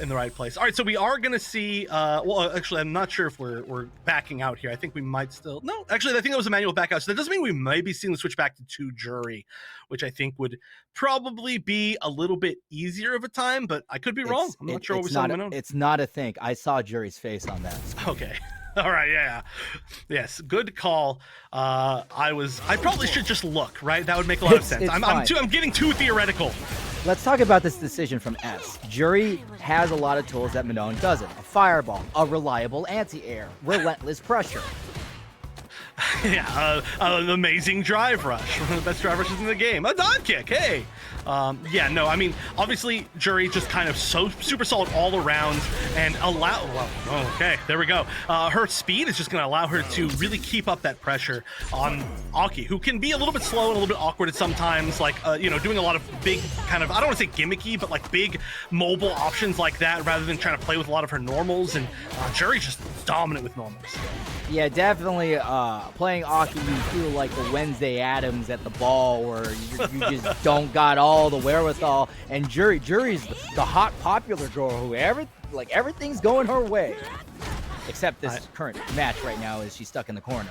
in the right place. All right, so we are gonna see. Well, actually, I'm not sure if we're backing out here. I think we might still. No, actually, I think that was a manual back out. So that doesn't mean we may be seeing the switch back to 2 Juri, which I think would probably be a little bit easier of a time. But I could be wrong. I'm not sure what we saw. It's not a think. I saw Juri's face on that. Okay. All right, yeah. Yes, good call. I probably should just look, right? That would make a lot of sense. I'm getting too theoretical. Let's talk about this decision from S. Juri has a lot of tools that Manon doesn't. A fireball, a reliable anti-air, relentless pressure. Yeah, an amazing drive rush. One of the best drive rushes in the game. A dive kick, hey. Yeah, no, I mean, obviously, Juri just kind of super solid all around and okay, there we go. Her speed is just going to allow her to really keep up that pressure on A.K.I, who can be a little bit slow and a little bit awkward at sometimes, like, doing a lot of big kind of, I don't want to say gimmicky, but like big mobile options like that rather than trying to play with a lot of her normals, and Juri's just dominant with normals. Yeah, definitely playing A.K.I, you feel like the Wednesday Addams at the ball where you just don't got all the wherewithal. And Juri's the hot, popular girl who everything's going her way. Except this current match right now is she's stuck in the corner.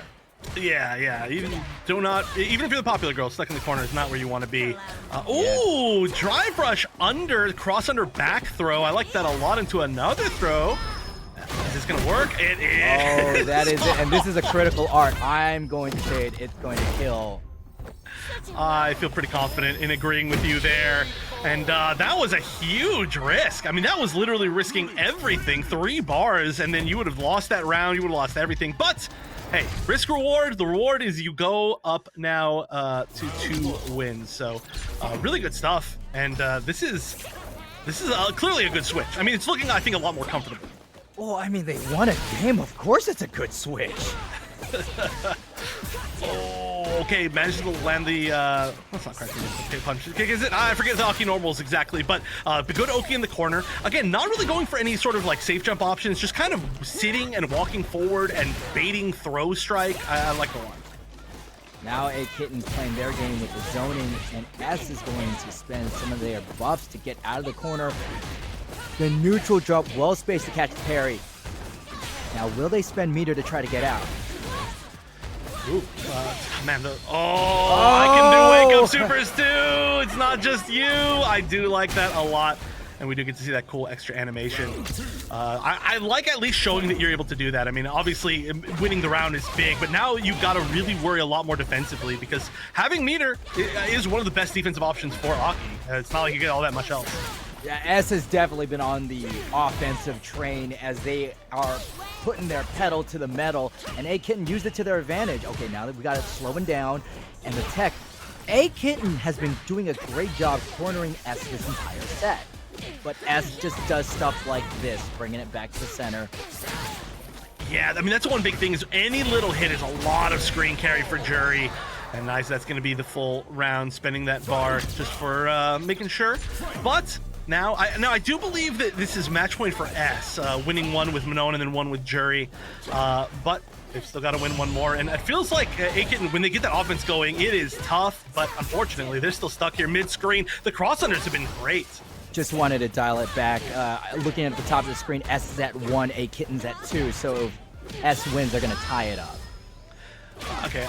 Yeah. Even if you're the popular girl, stuck in the corner is not where you want to be. Ooh, drive rush under, cross under back throw. I like that a lot into another throw. Is this going to work? It is. Oh, that is it. And this is a critical art. I'm going to say it's going to kill. I feel pretty confident in agreeing with you there. And that was a huge risk. I mean, that was literally risking everything. 3 bars, and then you would have lost that round. You would have lost everything. But, hey, risk reward. The reward is you go up now to 2 wins. So, really good stuff. And this is clearly a good switch. I mean, it's looking, I think, a lot more comfortable. Well, I mean, they won a game. Of course it's a good switch. Oh, okay, managed to land the, that's not correct, okay, punch kick, is it? I forget the A.K.I normals exactly, but the good A.K.I in the corner. Again, not really going for any sort of like safe jump options, just kind of sitting and walking forward and baiting throw strike. I like the one. Now AyyKitten playing their game with the zoning, and S is going to spend some of their buffs to get out of the corner. The neutral drop, well spaced to catch the parry. Now, will they spend meter to try to get out? Ooh, man, I can do wake up supers too. It's not just you. I do like that a lot. And we do get to see that cool extra animation. I like at least showing that you're able to do that. I mean, obviously, winning the round is big, but now you've got to really worry a lot more defensively because having meter is one of the best defensive options for A.K.I. It's not like you get all that much else. Yeah, S has definitely been on the offensive train as they are putting their pedal to the metal, and AyyKitten used it to their advantage. Okay, now that we got it slowing down, and the tech, AyyKitten has been doing a great job cornering S this entire set. But S just does stuff like this, bringing it back to the center. Yeah, I mean, that's one big thing is any little hit is a lot of screen carry for Juri. And nice, that's going to be the full round, spending that bar just for making sure. But now I do believe that this is match point for S, winning one with Manon and then one with Juri. But they've still got to win one more. And it feels like AyyKitten, when they get that offense going, it is tough. But unfortunately, they're still stuck here mid-screen. The cross-unders have been great. Just wanted to dial it back. Looking at the top of the screen, S is at 1, AyyKitten's at 2. So if S wins, they're going to tie it up. Okay,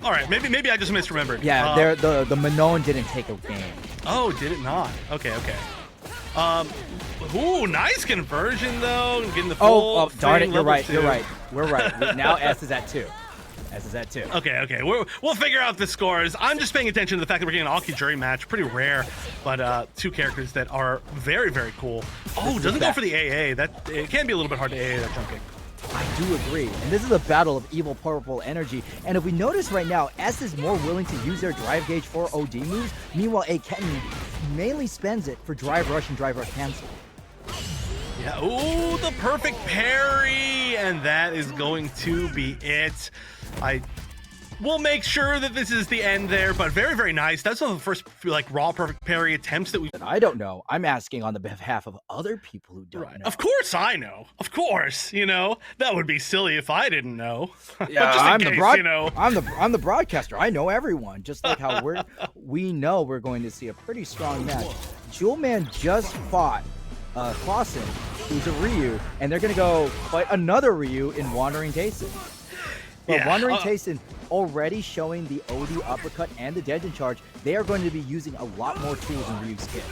all right, maybe I just misremembered. Yeah, the Manon didn't take a game. Oh, did it not? Okay. Ooh, nice conversion though. Getting the full. Oh, darn it! You're right. We're right. Now S is at 2. S is at 2. Okay. We'll figure out the scores. I'm just paying attention to the fact that we're getting an A.K.I Juri match. Pretty rare, but 2 characters that are very, very cool. Oh, doesn't go for the AA. That it can be a little bit hard to AA that jump kick. I do agree. And this is a battle of evil purple energy. And if we notice right now, S is more willing to use their drive gauge for OD moves. Meanwhile, AyyKitten mainly spends it for drive rush and drive rush cancel. Yeah, ooh, the perfect parry. And that is going to be it. We'll make sure that this is the end there, but very, very nice. That's one of the first like raw perfect parry attempts that we. I don't know. I'm asking on the behalf of other people who don't know. Of course I know. Of course, you know that would be silly if I didn't know. Yeah, just in case, you know. I'm the broadcaster. I know everyone. Just like how we know we're going to see a pretty strong match. Jewelman just fought Clausen, who's a Ryu, and they're gonna go fight another Ryu in Wandering Tayson. But Yeah, Wandering Tayson already showing the OD uppercut and the Denjin charge. They are going to be using a lot more tools in Ryu's kit.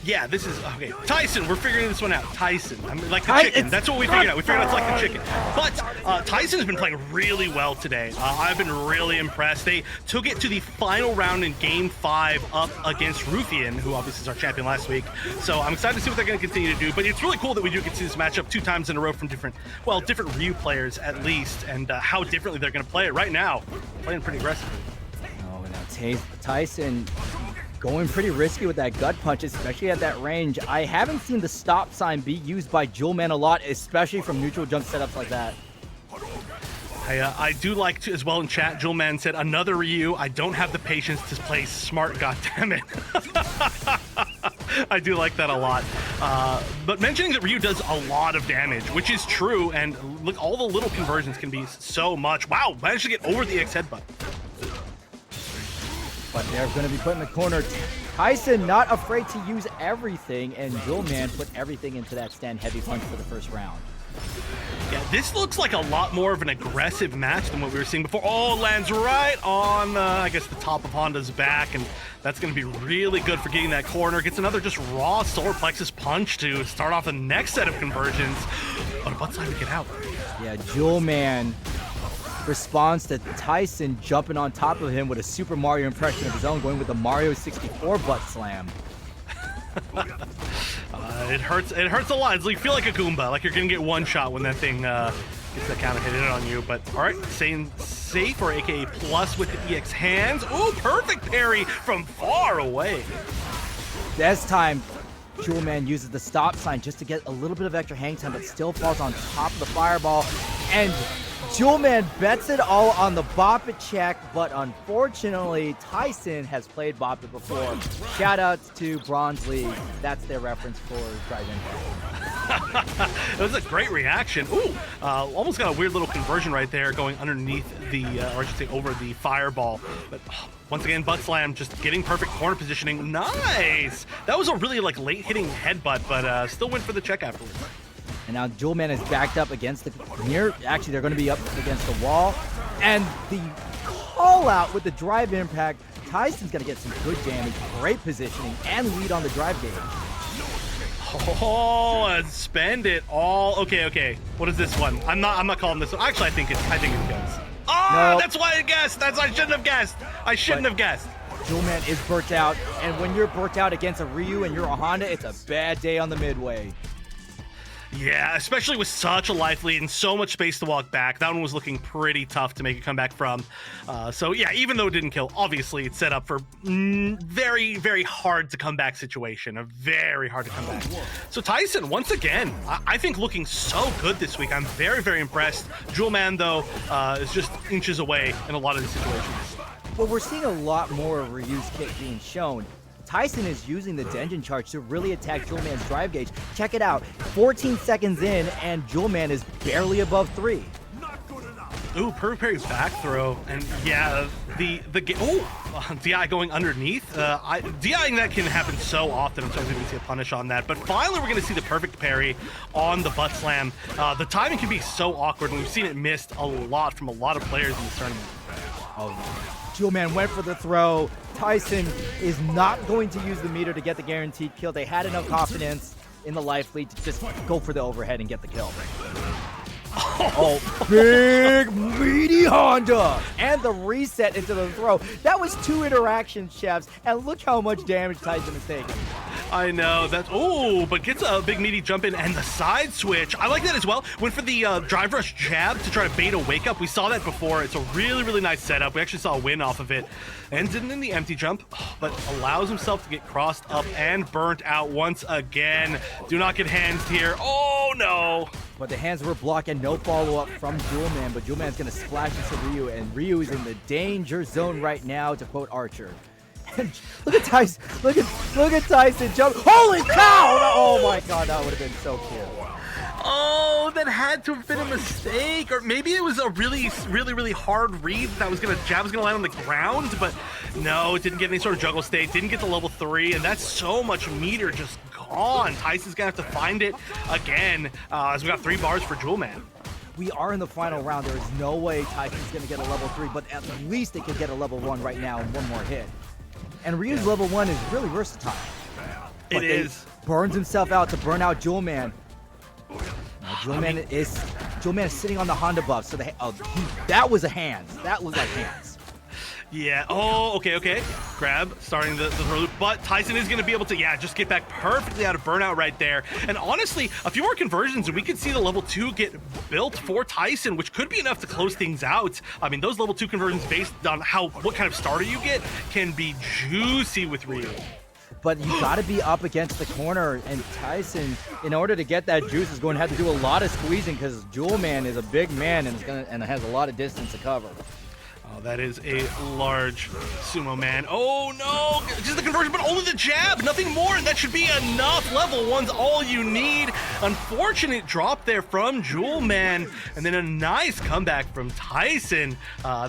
Yeah, this is okay. Tayson, we're figuring this one out. Tayson, I mean, like the chicken. That's what we figured out. We figured out it's like the chicken. But Tayson has been playing really well today. I've been really impressed. They took it to the final round in Game 5 up against Rufian, who obviously is our champion last week. So I'm excited to see what they're going to continue to do. But it's really cool that we do get to see this matchup 2 times in a row from different Ryu players at least, and how differently they're going to play it right now. Playing pretty aggressively. Oh, now Tayson going pretty risky with that gut punch, especially at that range. I haven't seen the stop sign be used by Jewelman a lot, especially from neutral jump setups like that. I do like to, as well in chat, Jewelman said, another Ryu, I don't have the patience to play smart, goddammit. I do like that a lot. But mentioning that Ryu does a lot of damage, which is true, and look, all the little conversions can be so much. Wow, managed to get over the X headbutt. But they're going to be put in the corner. Tayson not afraid to use everything, and Jewelman put everything into that stand heavy punch for the first round. Yeah, this looks like a lot more of an aggressive match than what we were seeing before. Oh, lands right on, I guess, the top of Honda's back, and that's going to be really good for getting that corner. Gets another just raw solar plexus punch to start off the next set of conversions. But a butt slam to get out. Yeah, Jewelman responds to Tayson jumping on top of him with a Super Mario impression of his own, going with the Mario 64 butt slam. It hurts a lot. It's like, you feel like a Goomba, like you're gonna get one shot when that thing gets that counter hit on you. But all right, staying safe, or A.K.I. plus with the EX hands. Ooh, perfect parry from far away. This time, Jewelman uses the stop sign just to get a little bit of extra hang time, but still falls on top of the fireball. And Jewelman bets it all on the Bop It check, but unfortunately, Tayson has played Bop It before. Shout out to Bronze League. That's their reference for Drive-In. That was a great reaction. Ooh, almost got a weird little conversion right there, going underneath the, or I should say over the fireball. But once again, butt slam, just getting perfect corner positioning. Nice! That was a really like late hitting headbutt, but still went for the check afterwards. And now Jewelman is backed up against the near. Actually, they're going to be up against the wall. And the call out with the drive impact. Tayson's going to get some good damage, great positioning, and lead on the drive gauge. Oh, and spend it all. Okay. What is this one? I'm not calling this one. Actually, I think it's guess. Oh, no. That's why I guessed. I shouldn't have guessed. I shouldn't have guessed. Jewelman is burnt out, and when you're burnt out against a Ryu and you're a Honda, it's a bad day on the midway. Yeah, especially with such a life lead and so much space to walk back. That one was looking pretty tough to make a comeback from. So yeah, even though it didn't kill, obviously it's set up for very, very hard to come back situation. A very hard to come back. So Tayson, once again, I think looking so good this week. I'm very, very impressed. Jewelman, though, is just inches away in a lot of these situations. Well, we're seeing a lot more of Ryu's kit being shown. Tayson is using the Denjin charge to really attack Jewelman's drive gauge. Check it out, 14 seconds in, and Jewelman is barely above 3. Ooh, perfect parry back throw, and yeah, DI going underneath. DIing that can happen so often. I'm sorry we didn't see a punish on that, but finally we're going to see the perfect parry on the butt slam. The timing can be so awkward, and we've seen it missed a lot from a lot of players in this tournament. Oh, Jewelman went for the throw. Tayson is not going to use the meter to get the guaranteed kill. They had enough confidence in the life lead to just go for the overhead and get the kill. Oh, big meaty Honda! And the reset into the throw. That was 2 interactions, chefs, and look how much damage Tayson has taken. I know, that's, oh, but gets a big meaty jump in and the side switch. I like that as well. Went for the drive rush jab to try to bait a wake up. We saw that before. It's a really, really nice setup. We actually saw a win off of it. Ends it in the empty jump, but allows himself to get crossed up and burnt out once again. Do not get hands here. Oh, no. But the hands were blocked and no follow-up from Jewelman, but Jewelman's gonna splash into Ryu, and Ryu is in the danger zone right now, to quote Archer. And look at Tayson, look at Tayson jump. Holy cow! Oh my god, that would have been so cool. Oh, that had to have been a mistake, or maybe it was a really hard read that was jab was gonna land on the ground, but no, it didn't get any sort of juggle state, didn't get the level 3, and that's so much meter just gone. Tayson's gonna have to find it again, as we got 3 bars for Jewelman. We are in the final round. There is no way Tayson's gonna get a level 3, but at least they could get a level 1 right now and one more hit. And Ryu's level 1 is really versatile. It is. Burns himself out to burn out Jewelman. Jewelman is sitting on the Honda buff, so that was a hands. That looked like hands. Yeah. Oh, okay. Grab, starting the loop, but Tayson is going to be able to, just get back perfectly out of burnout right there. And honestly, a few more conversions, and we could see the level 2 get built for Tayson, which could be enough to close things out. I mean, those level 2 conversions based on what kind of starter you get can be juicy with Ryu. But you got to be up against the corner, and Tayson, in order to get that juice, is going to have to do a lot of squeezing because Jewelman is a big man and has a lot of distance to cover. Oh, that is a large sumo man. Oh no, just the conversion, but only the jab, nothing more, and that should be enough. Level 1's all you need. Unfortunate drop there from Jewelman, and then a nice comeback from Tayson.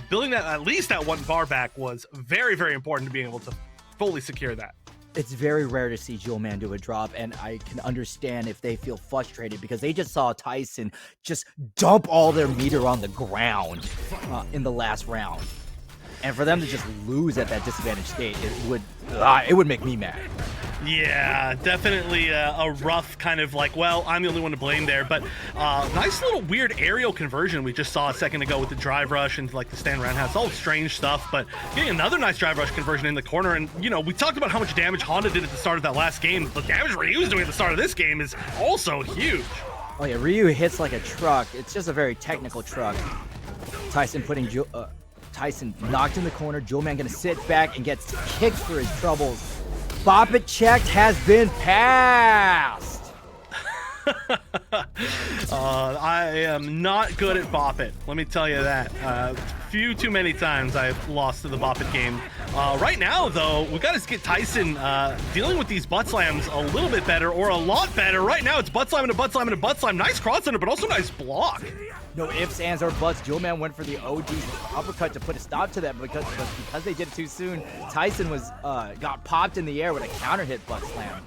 Building that, at least that 1 bar back, was very important to being able to fully secure that. It's very rare to see Jewelman do a drop, and I can understand if they feel frustrated because they just saw Tayson just dump all their meter on the ground in the last round. And for them to just lose at that disadvantaged state, it would make me mad. Yeah, definitely a rough kind of like, well, I'm the only one to blame there, but nice little weird aerial conversion we just saw a second ago with the drive rush and like the stand roundhouse, all strange stuff, but getting another nice drive rush conversion in the corner. And you know, we talked about how much damage Honda did at the start of that last game. The damage Ryu was doing at the start of this game is also huge. Oh yeah, Ryu hits like a truck. It's just a very technical truck. Tayson knocked in the corner. Jewelman gonna sit back and gets kicked for his troubles. Bop It checked has been passed. I am not good at Bop It, let me tell you that. Few too many times I've lost to the Bop It game. Right now, though, we got to get Tayson dealing with these butt slams a little bit better, or a lot better. Right now, it's butt slam and a butt slam and a butt slam. Nice cross center, but also nice block. No ifs, ands, or buts. Jewelman went for the OG uppercut to put a stop to that, because they did it too soon. Tayson got popped in the air with a counter hit butt slam.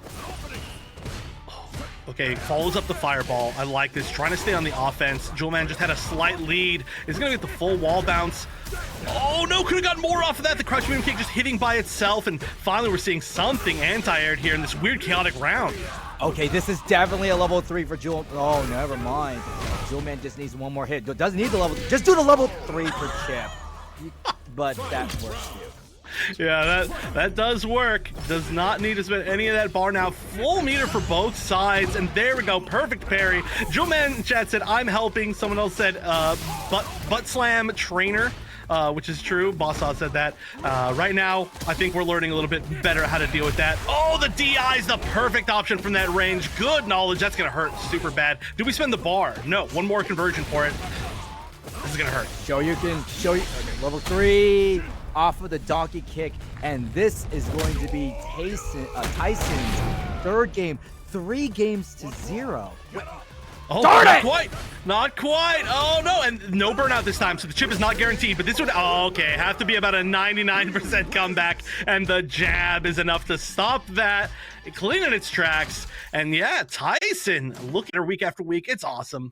Okay, follows up the fireball. I like this. Trying to stay on the offense. Jewelman just had a slight lead. Is going to get the full wall bounce. Oh no, could have gotten more off of that. The crush medium kick just hitting by itself, and finally we're seeing something anti-aired here in this weird chaotic round. Okay, this is definitely a level 3 for Jewel. Oh, never mind. Jewelman just needs one more hit. Doesn't need the level. Just do the level 3 for Chip. But that works too. Yeah, that does work. Does not need to spend any of that bar now. Full meter for both sides, and there we go. Perfect parry. Jewelman in chat said, I'm helping. Someone else said, butt slam trainer. Which is true. Bossa said that. Right now, I think we're learning a little bit better how to deal with that. Oh, the DI is the perfect option from that range. Good knowledge. That's going to hurt super bad. Do we spend the bar? No. One more conversion for it. This is going to hurt. Show you level 3 off of the donkey kick, and this is going to be Tayson's third game. 3 games to 0. Oh, not quite. Not quite. Oh, no. And no burnout this time, so the chip is not guaranteed. But this would, okay, have to be about a 99% comeback. And the jab is enough to stop that, cleaning its tracks. And yeah, Tayson, look at her week after week. It's awesome.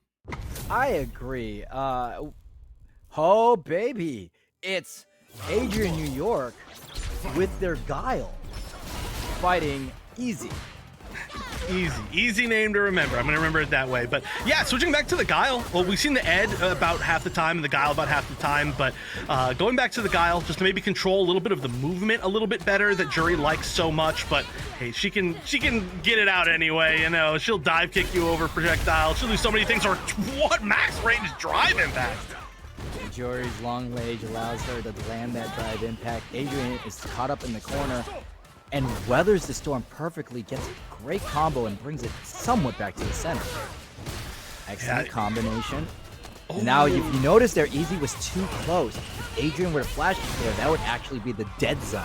I agree. Oh, baby. It's adrianNY with their Guile fighting Easy. Easy name to remember. I'm gonna remember it that way. But yeah, switching back to the Guile. Well, we've seen the Ed about half the time and the Guile about half the time, but going back to the Guile just to maybe control a little bit of the movement a little bit better that Juri likes so much. But hey, she can get it out anyway. You know, she'll dive kick you over projectile. She'll do so many things. Or what max range drive impact? Juri's long range allows her to land that drive impact. Adrian is caught up in the corner and weathers the storm perfectly, gets a great combo and brings it somewhat back to the center. Excellent combination. Oh. Now, if you notice there, Easy was too close. If Adrian were to flash there, that would actually be the dead zone.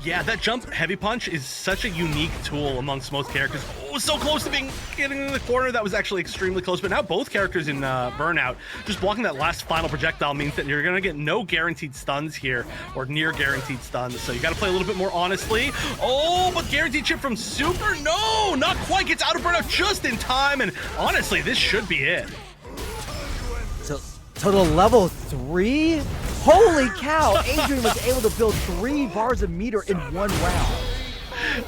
Yeah, that jump heavy punch is such a unique tool amongst most characters. Oh, so close to getting in the corner. That was actually extremely close. But now both characters in Burnout, just blocking that last final projectile means that you're going to get no guaranteed stuns here, or near guaranteed stuns. So you got to play a little bit more honestly. Oh, but guaranteed chip from Super. No, not quite. Gets out of Burnout just in time. And honestly, this should be it. To the level 3? Holy cow! Adrian was able to build 3 bars of meter in 1 round.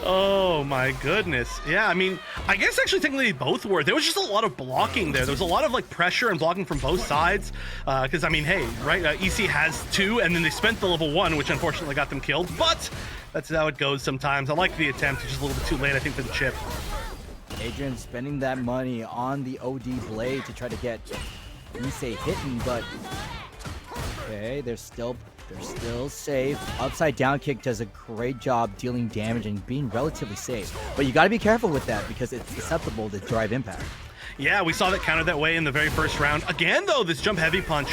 Oh my goodness. Yeah, I mean, I guess actually technically both were. There was just a lot of blocking there. There was a lot of like pressure and blocking from both sides. Because I mean, hey, right, EC has 2 and then they spent the level 1, which unfortunately got them killed. But that's how it goes sometimes. I like the attempt. It's just a little bit too late, I think, for the chip. Adrian spending that money on the OD blade to try to get Issei hitting, but okay, they're still safe. Upside down kick does a great job dealing damage and being relatively safe. But you got to be careful with that because it's susceptible to drive impact. Yeah, we saw that countered that way in the very first round. Again, though, this jump heavy punch,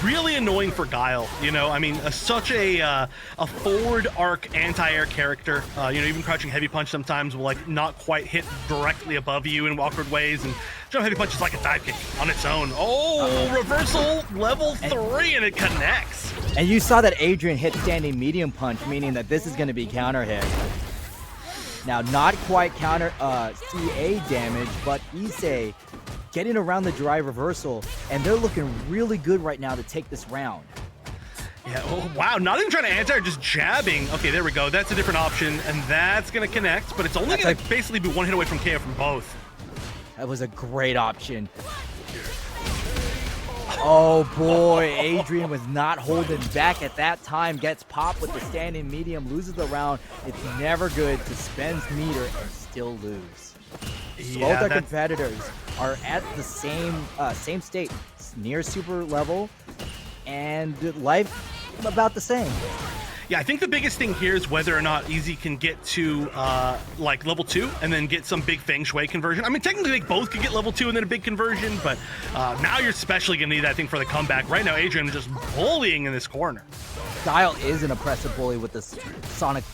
really annoying for Guile. You know, I mean, such a forward arc anti-air character. You know, even crouching heavy punch sometimes will like not quite hit directly above you in awkward ways, and jump heavy punch is like a dive kick on its own. Oh, reversal level 3, and it connects. And you saw that Adrian hit standing medium punch, meaning that this is going to be counter hit. Now, not quite counter CA damage, but Issei getting around the drive reversal, and they're looking really good right now to take this round. Yeah, oh, wow, not even trying to anti, just jabbing. Okay, there we go. That's a different option, and that's going to connect, but it's only going to basically be 1 hit away from KO from both. That was a great option. Oh boy, Adrian was not holding back at that time. Gets popped with the standing medium, loses the round. It's never good to spend meter and still lose. Yeah, both our competitors are at the same state, near super level, and life about the same. Yeah, I think the biggest thing here is whether or not Easy can get to like level 2 and then get some big Feng Shui conversion. I mean, technically they both could get level 2 and then a big conversion, but now you're especially gonna need that thing for the comeback. Right now, Adrian is just bullying in this corner. Guile is an oppressive bully with the Sonic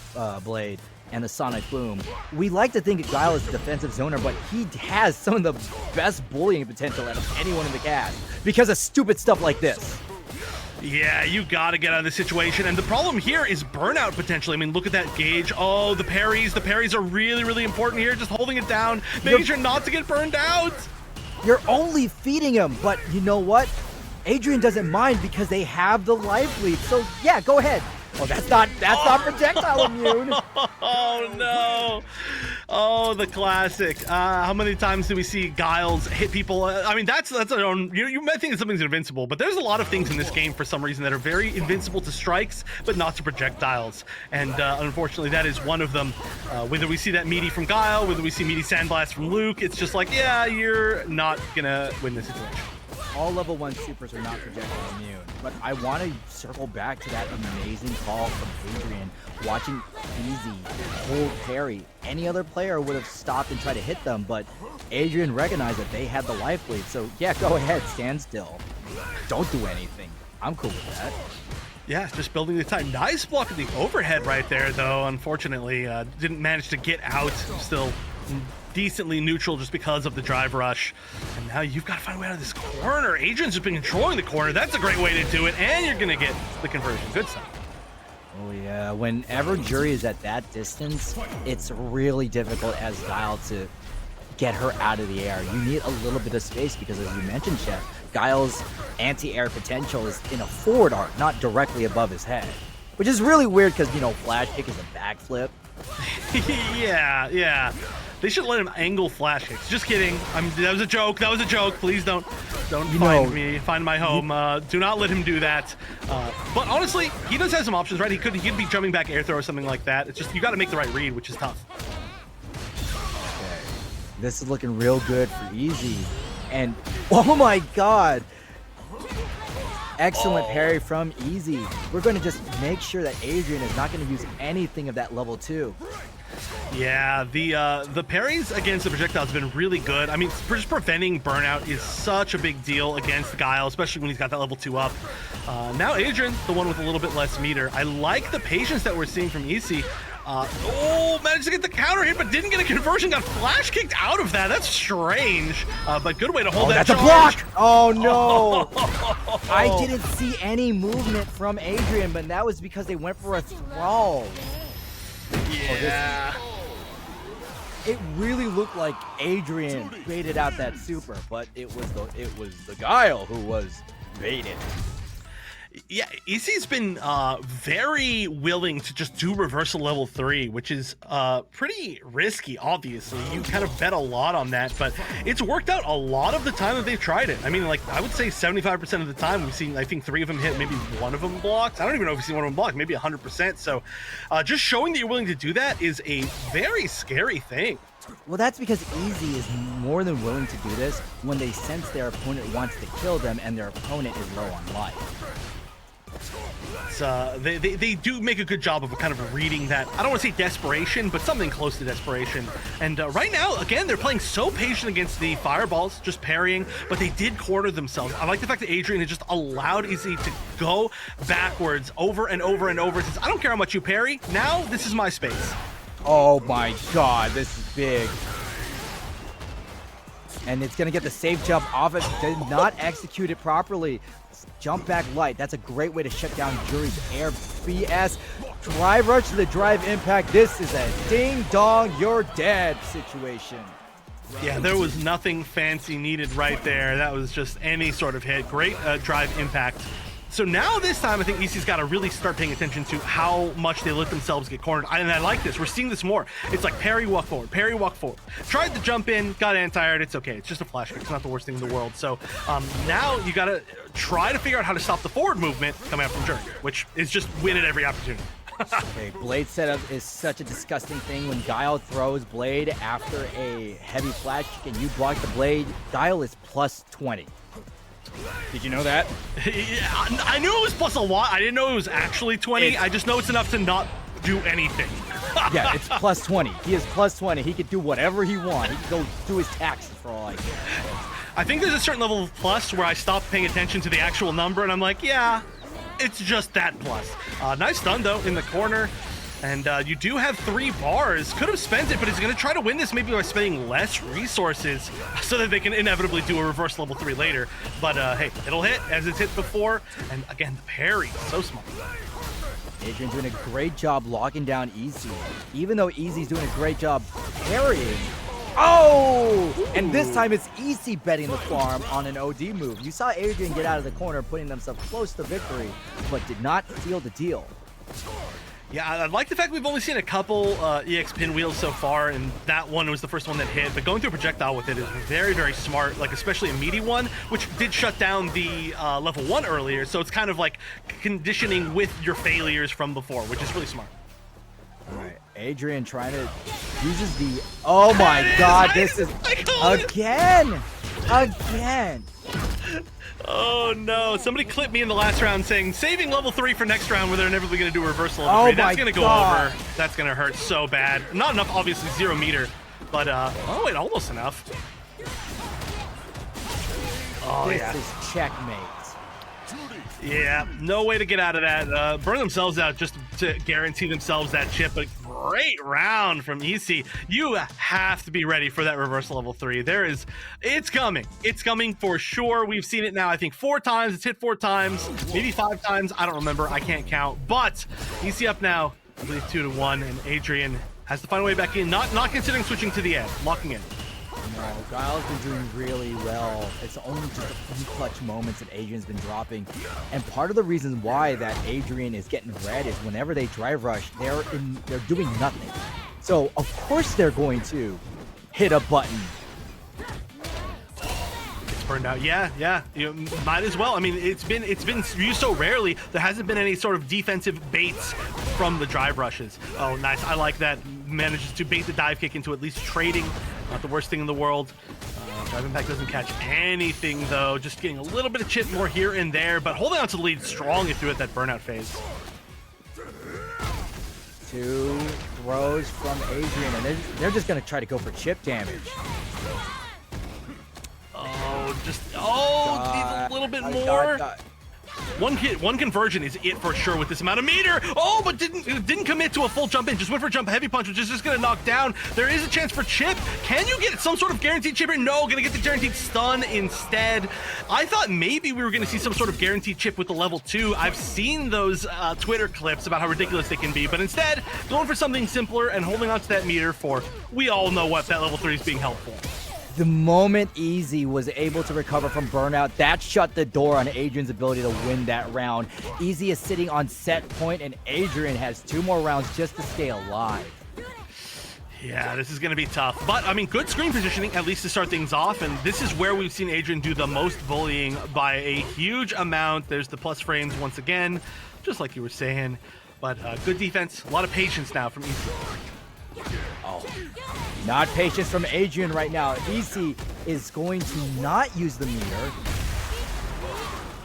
Blade and the Sonic Boom. We like to think Guile is a defensive zoner, but he has some of the best bullying potential out of anyone in the cast because of stupid stuff like this. Yeah, you gotta get out of this situation. And the problem here is burnout potentially. I mean, look at that gauge. Oh, the parries. The parries are really, really important here. Just holding it down, making sure not to get burned out. You're only feeding him, but you know what? Adrian doesn't mind because they have the life lead. So yeah, go ahead. Oh, that's not projectile immune. Oh no. Oh, the classic. How many times do we see Guiles hit people? I mean, that's our own. You might think that something's invincible, but there's a lot of things in this game for some reason that are very invincible to strikes, but not to projectiles. And unfortunately, that is one of them. Whether we see that meaty from Guile, whether we see meaty sandblast from Luke, it's just like, yeah, you're not gonna win this situation. All level 1 supers are not projectile immune, but I want to circle back to that amazing call from Adrian. Watching Easy hold parry. Any other player would have stopped and tried to hit them, but Adrian recognized that they had the life lead. So yeah, go ahead, stand still. Don't do anything. I'm cool with that. Yeah, just building the time. Nice block of the overhead right there, though. Unfortunately, didn't manage to get out. Still decently neutral just because of the drive rush. And now you've got to find a way out of this corner. Adrian's just been controlling the corner. That's a great way to do it. And you're going to get the conversion. Good stuff. Oh yeah, whenever Juri is at that distance, it's really difficult as Guile to get her out of the air. You need a little bit of space because, as you mentioned, Chef, Guile's anti-air potential is in a forward arc, not directly above his head. Which is really weird because, you know, flash kick is a backflip. Yeah. They should let him angle flash kicks. Just kidding. That was a joke. That was a joke. Please don't find me. Find my home. Do not let him do that. But honestly, he does have some options, right? He could be jumping back air throw or something like that. It's just you got to make the right read, which is tough. Okay. This is looking real good for Easy. And oh my god. Excellent parry from Easy. We're going to just make sure that Adrian is not going to use anything of that level 2. Yeah, the parries against the projectile has been really good. I mean, just preventing burnout is such a big deal against Guile, especially when he's got that level 2 up. Now Adrian, the one with a little bit less meter. I like the patience that we're seeing from EC. Oh, managed to get the counter hit, but didn't get a conversion. Got flash kicked out of that. That's strange, but good way to hold that that's charge. a block. Oh no! I didn't see any movement from Adrian, but that was because they went for a thrall. Yeah. It really looked like Adrian baited out that super, but it was the Guile who was baited. Yeah, EC's been very willing to just do reversal level 3, which is pretty risky, obviously. You kind of bet a lot on that, but it's worked out a lot of the time that they've tried it. I mean, like, I would say 75% of the time we've seen, I think, 3 of them hit, maybe 1 of them blocked. I don't even know if we've seen 1 of them blocked, maybe 100%. So just showing that you're willing to do that is a very scary thing. Well, that's because Easy is more than willing to do this when they sense their opponent wants to kill them and their opponent is low on life. They do make a good job of kind of reading that, I don't want to say desperation, but something close to desperation. And right now, again, they're playing so patient against the fireballs, just parrying, but they did corner themselves. I like the fact that Adrian has just allowed Easy to go backwards over and over and over. Says, I don't care how much you parry, now this is my space. Oh my god, this is big. And it's going to get the safe jump off it. Did not execute it properly. Jump back light. That's a great way to shut down Juri's air BS. Drive rush to the drive impact. This is a ding dong, you're dead situation. Yeah, there was nothing fancy needed right there. That was just any sort of hit. Great drive impact. So now this time, I think EC's got to really start paying attention to how much they let themselves get cornered. And I like this. We're seeing this more. It's like parry, walk forward, parry, walk forward. Tried to jump in, got anti-aired. It's okay. It's just a flash kick. It's not the worst thing in the world. So now you got to try to figure out how to stop the forward movement coming out from Juri, which is just win at every opportunity. Okay, blade setup is such a disgusting thing. When Guile throws blade after a heavy flash kick and you block the blade, Guile is plus 20. Did you know that? Yeah, I knew it was plus a lot. I didn't know it was actually 20. I just know it's enough to not do anything. Yeah, it's plus 20. He is plus 20. He could do whatever he wants. He could go do his taxes for all I care. I think there's a certain level of plus where I stop paying attention to the actual number and I'm like, yeah, it's just that plus. Nice stun though in the corner. And you do have 3 bars. Could have spent it, but he's going to try to win this maybe by spending less resources so that they can inevitably do a reverse level 3 later. But hey, it'll hit as it's hit before. And again, the parry, so smart. Adrian's doing a great job locking down Easy. Even though Easy's doing a great job parrying. Oh! And this time it's Easy betting the farm on an OD move. You saw Adrian get out of the corner, putting themselves close to victory, but did not seal the deal. Yeah, I like the fact we've only seen a couple EX pinwheels so far, and that one was the first one that hit. But going through a projectile with it is very, very smart, like especially a meaty one, which did shut down the level 1 earlier. So it's kind of like conditioning with your failures from before, which is really smart. All right, Adrian trying to uses the. Oh my God! This is again. Oh no, somebody clipped me in the last round saying saving level 3 for next round where they're inevitably going to do a reversal level 3. That's going to go over. That's going to hurt so bad. Not enough, obviously, 0 meter, but oh wait, almost enough. Oh this yeah. is checkmate. Yeah, no way to get out of that. Burn themselves out just to guarantee themselves that chip, but great round from EC. You have to be ready for that reversal level 3. It's coming. It's coming for sure. We've seen it now, I think 4 times. It's hit 4 times, maybe 5 times. I don't remember. I can't count. But EC up now, I believe 2-1, and Adrian has to find a way back in. Not considering switching to the end, locking in. No, Guile's been doing really well. It's only just a few clutch moments that Adrian's been dropping. And part of the reason why that Adrian is getting red is whenever they drive rush, they're doing nothing. So of course they're going to hit a button. It's burned out. Yeah. You might as well. I mean, it's been used so rarely. There hasn't been any sort of defensive baits from the drive rushes. Oh, nice. I like that. Manages to bait the dive kick into at least trading. Not the worst thing in the world. Drive impact doesn't catch anything though. Just getting a little bit of chip more here and there, but holding on to the lead strongly through at that burnout phase. 2 throws from Adrian, and they're just gonna try to go for chip damage. Oh, needs a little bit more. One hit, one conversion is it for sure with this amount of meter. Oh, but didn't commit to a full jump in. Just went for a jump heavy punch, which is just gonna knock down. There is a chance for chip. Can you get some sort of guaranteed chip here? No, gonna get the guaranteed stun instead. I thought maybe we were gonna see some sort of guaranteed chip with the level 2. I've seen those Twitter clips about how ridiculous they can be, but instead going for something simpler and holding on to that meter for, we all know what that level 3 is being held for. The moment Easy was able to recover from burnout, that shut the door on Adrian's ability to win that round. Easy is sitting on set point, and Adrian has 2 more rounds just to stay alive. Yeah, this is going to be tough. But, I mean, good screen positioning, at least to start things off. And this is where we've seen Adrian do the most bullying by a huge amount. There's the plus frames once again, just like you were saying. But good defense, a lot of patience now from Easy. Oh, not patience from Adrian right now. Easy is going to not use the meter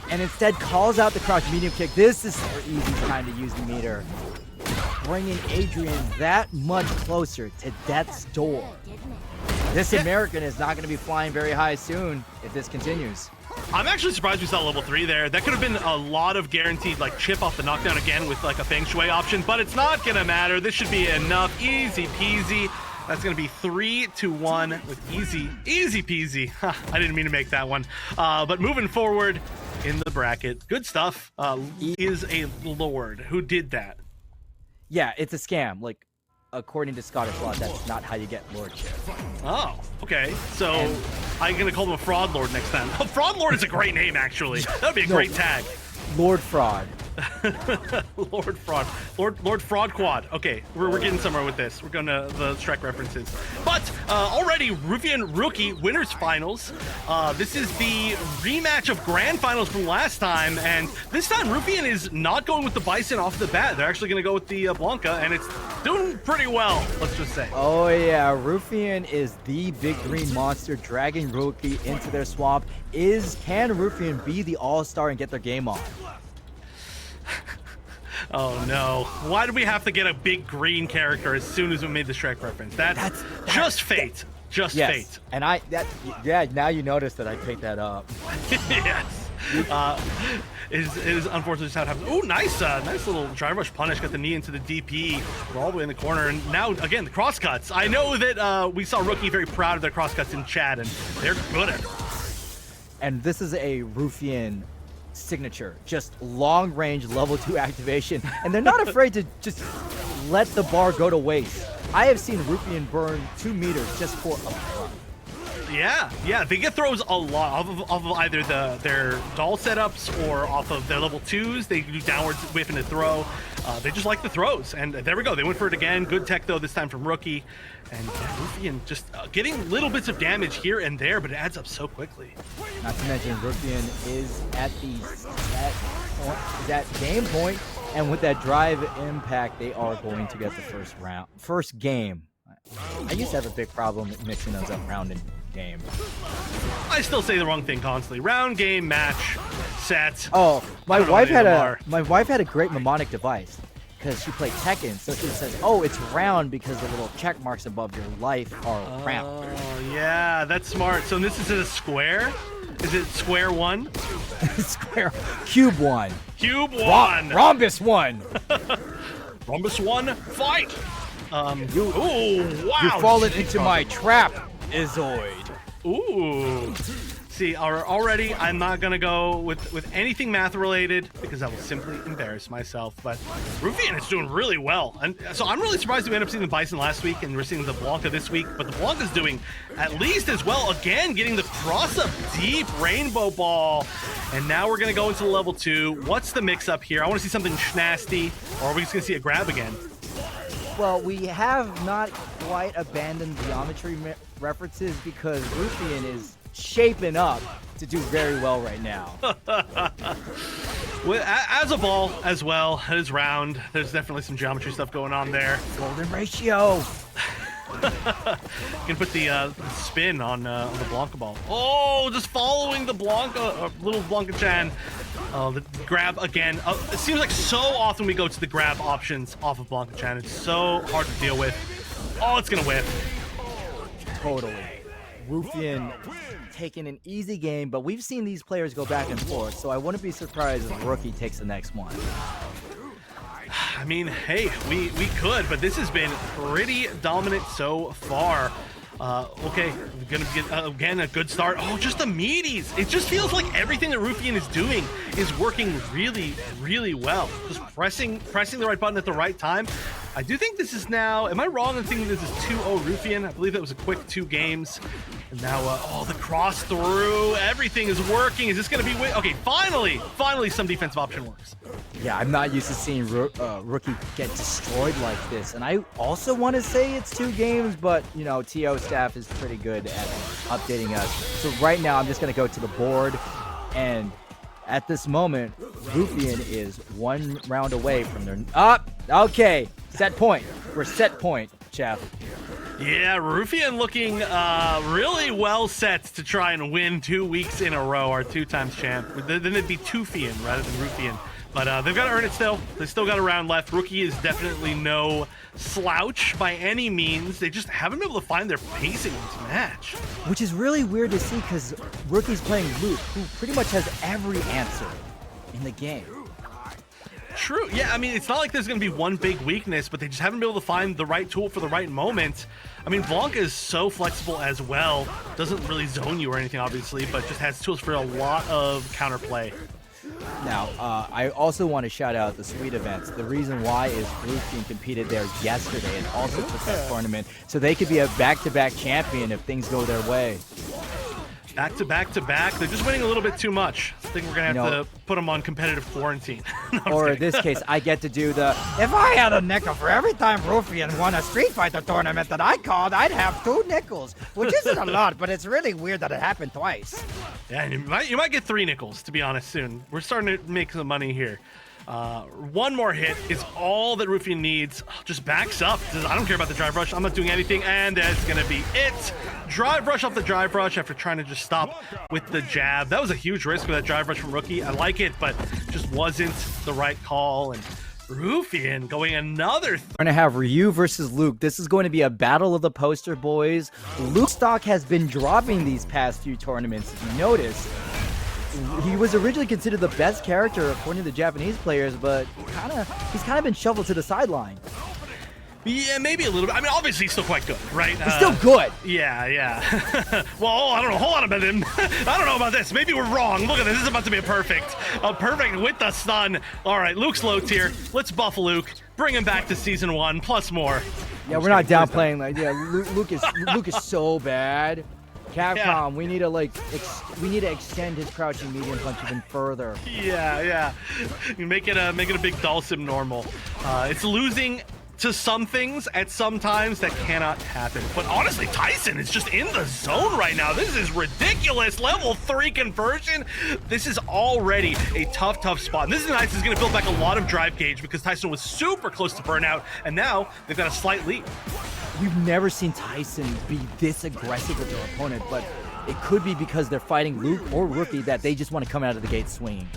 and instead calls out the crouch medium kick. This is where Easy's time to use the meter, bringing Adrian that much closer to death's door. This American is not going to be flying very high soon if this continues. I'm actually surprised we saw level 3 there. That could have been a lot of guaranteed like chip off the knockdown again with like a feng shui option, but it's not gonna matter. This should be enough. Easy peasy. That's gonna be 3-1 with easy peasy. I didn't mean to make that one. But moving forward in the bracket, good stuff. Is a lord who did that. Yeah, it's a scam. Like, according to Scottish law, that's not how you get lordship. Oh, okay. So I'm gonna call him a fraud lord next time. Oh, fraud lord is a great name, actually. That'd be a great tag. Lord Fraud. Lord Fraud. Lord Fraud Quad. Okay, we're getting somewhere with this. We're going to the Shrek references. But already, Rufian Rookie Winners Finals. This is the rematch of Grand Finals from last time, and this time Rufian is not going with the Bison off the bat. They're actually going to go with the Blanka, and it's doing pretty well, let's just say. Oh yeah, Rufian is the big green monster dragging Rookie into their swamp. Can Rufian be the all-star and get their game on? Oh no. Why did we have to get a big green character as soon as we made the Shrek reference? That's just fate. Just fate. And now you notice that I picked that up. Yes. It is unfortunately just how it happens. Oh, nice little drive rush punish. Got the knee into the DP. We're all the way in the corner. And now, again, the crosscuts. I know that we saw Rookie very proud of their crosscuts in chat, and they're good at it. And this is a Rufian signature, just long range level 2 activation, and they're not afraid to just let the bar go to waste. I have seen Rufian burn 2 meters just for a run. Yeah, they get throws a lot off of either their doll setups or off of their level 2s. They do downward whiff and a throw. They just like the throws, and there we go. They went for it again. Good tech though this time from Rookie, and Rufian just getting little bits of damage here and there, but it adds up so quickly. Not to mention Rufian is at that game point, and with that drive impact, they are going to get the first game. I used to have a big problem mixing those up round and game. I still say the wrong thing constantly. Round, game, match, set. Oh, my wife had a great mnemonic device because she played Tekken, so she says, "Oh, it's round because the little check marks above your life are round." Oh, yeah, that's smart. So this is a square. Is it square 1? Square. Cube 1. Cube 1. Rhombus 1. Rhombus 1. Fight. You've Wow. fallen into my trap, Izoid. Ooh. See, already I'm not gonna go with anything math related because I will simply embarrass myself. But Rufian is doing really well, and so I'm really surprised we ended up seeing the Bison last week and we're seeing the Blanka this week. But the Blanka's doing at least as well. Again, getting the cross-up deep rainbow ball, and now we're gonna go into level 2. What's the mix-up here? I want to see something nasty, or are we just gonna see a grab again? Well, we have not quite abandoned geometry references because Rufian is shaping up to do very well right now. As a ball as well as round, there's definitely some geometry stuff going on there. Golden ratio. You can put the spin on the Blanka ball. Oh, just following the Blanka, little Blanka-chan. The grab again. It seems like so often we go to the grab options off of Blanka Chan. It's so hard to deal with. Oh, it's gonna whiff. Totally. Rufian taking an easy game, but we've seen these players go back and forth, so I wouldn't be surprised if Rookie takes the next one. I mean, hey, we could, but this has been pretty dominant so far. Okay, we're gonna get again a good start. Oh, just the meaties. It just feels like everything that Rufian is doing is working really, really well. Just pressing the right button at the right time. I do think this is now. Am I wrong in thinking this is 2-0 Rufian? I believe that was a quick 2 games. And now, oh, the cross through. Everything is working. Is this gonna be? Okay, finally, some defensive option works. Yeah, I'm not used to seeing Rookie get destroyed like this. And I also want to say it's 2 games, but, you know, TO staff is pretty good at updating us. So right now, I'm just going to go to the board. And at this moment, Rufian is 1 round away from their... Okay, set point. We're set point, Chef. Yeah, Rufian looking really well set to try and win 2 weeks in a row, our 2-times champ. Then it'd be Tufian rather than Rufian. But they've got to earn it still. They still got a round left. Rookie is definitely no slouch by any means. They just haven't been able to find their pacing in this match. Which is really weird to see because Rookie's playing Luke, who pretty much has every answer in the game. True. Yeah, I mean, it's not like there's going to be one big weakness, but they just haven't been able to find the right tool for the right moment. I mean, Blanka is so flexible as well. Doesn't really zone you or anything, obviously, but just has tools for a lot of counterplay. Now, I also want to shout out the Sweet events. The reason why is Rufian competed there yesterday and also took that tournament, so they could be a back-to-back champion if things go their way. Back to back to back. They're just winning a little bit too much. I think we're going to have to put them on competitive quarantine. No, or in this case, I get to do the, if I had a nickel for every time Rufian won a Street Fighter tournament that I called, I'd have 2 nickels, which isn't a lot, but it's really weird that it happened twice. Yeah, you might get 3 nickels, to be honest, soon. We're starting to make some money here. 1 more hit is all that Rufian needs. Just backs up. Says, I don't care about the drive rush. I'm not doing anything, and that's going to be it. Drive rush off the drive rush after trying to just stop with the jab. That was a huge risk with that drive rush from Rookie. I like it, but just wasn't the right call. And Rufian going another. We're going to have Ryu versus Luke. This is going to be a battle of the poster boys. Luke's stock has been dropping these past few tournaments, if you notice. He was originally considered the best character according to the Japanese players, but he's kind of been shuffled to the sideline. Yeah, maybe a little bit. I mean, obviously he's still quite good, right? He's still good. Yeah. Well, I don't know a whole lot about him. I don't know about this. Maybe we're wrong. Look at this. This is about to be a perfect with the stun. All right, Luke's low tier. Let's buff Luke. Bring him back to season 1 plus more. Yeah, we're not downplaying. Like, yeah, Luke is so bad. Capcom, yeah. we need to extend his crouching medium punch even further. Yeah. You make it a big Dhalsim normal. It's losing to some things at some times that cannot happen. But honestly, Tayson is just in the zone right now. This is ridiculous. Level 3 conversion. This is already a tough spot. And this is nice. This is going to build back a lot of drive gauge because Tayson was super close to burnout, and now they've got a slight lead. We've never seen Tayson be this aggressive with their opponent, but it could be because they're fighting Luke or Rookie that they just want to come out of the gate swinging.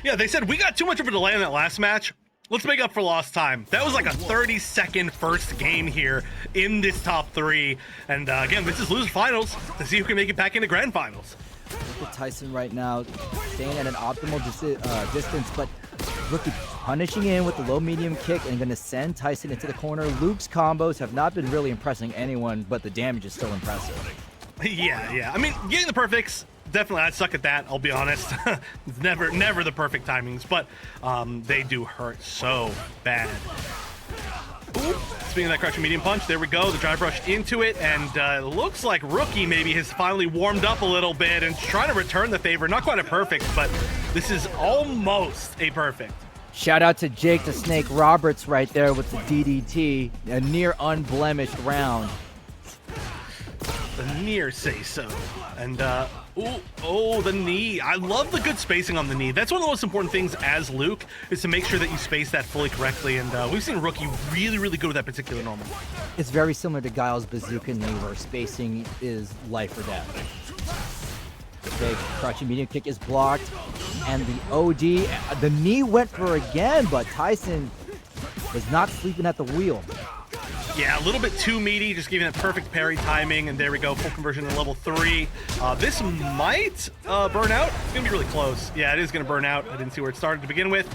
Yeah, they said, we got too much of a delay in that last match. Let's make up for lost time. That was like a 30-second first game here in this top 3. And again, this is loser finals to see who can make it back into grand finals. Look at Tayson right now, staying at an optimal distance, but Rookie punishing in with the low-medium kick and going to send Tayson into the corner. Luke's combos have not been really impressing anyone, but the damage is still impressive. Yeah. I mean, getting the perfects, definitely, I suck at that, I'll be honest. It's never the perfect timings, but they do hurt so bad. Ooh. Speaking of that crouching medium punch, there we go. The drive rush into it, and it looks like Rookie maybe has finally warmed up a little bit and trying to return the favor. Not quite a perfect, but this is almost a perfect. Shout out to Jake the Snake Roberts right there with the DDT, a near unblemished round. The near say so. And the knee. I love the good spacing on the knee. That's one of the most important things as Luke, is to make sure that you space that fully correctly. And we've seen Rookie really good with that particular normal. It's very similar to Guile's bazooka knee, where spacing is life or death. Okay, crouching medium kick is blocked. And the OD, the knee went for again, but Tayson was not sleeping at the wheel. Yeah, a little bit too meaty, just giving that perfect parry timing, and there we go, full conversion to level 3. This might burn out. It's gonna be really close. Yeah, it is gonna burn out. I didn't see where it started to begin with.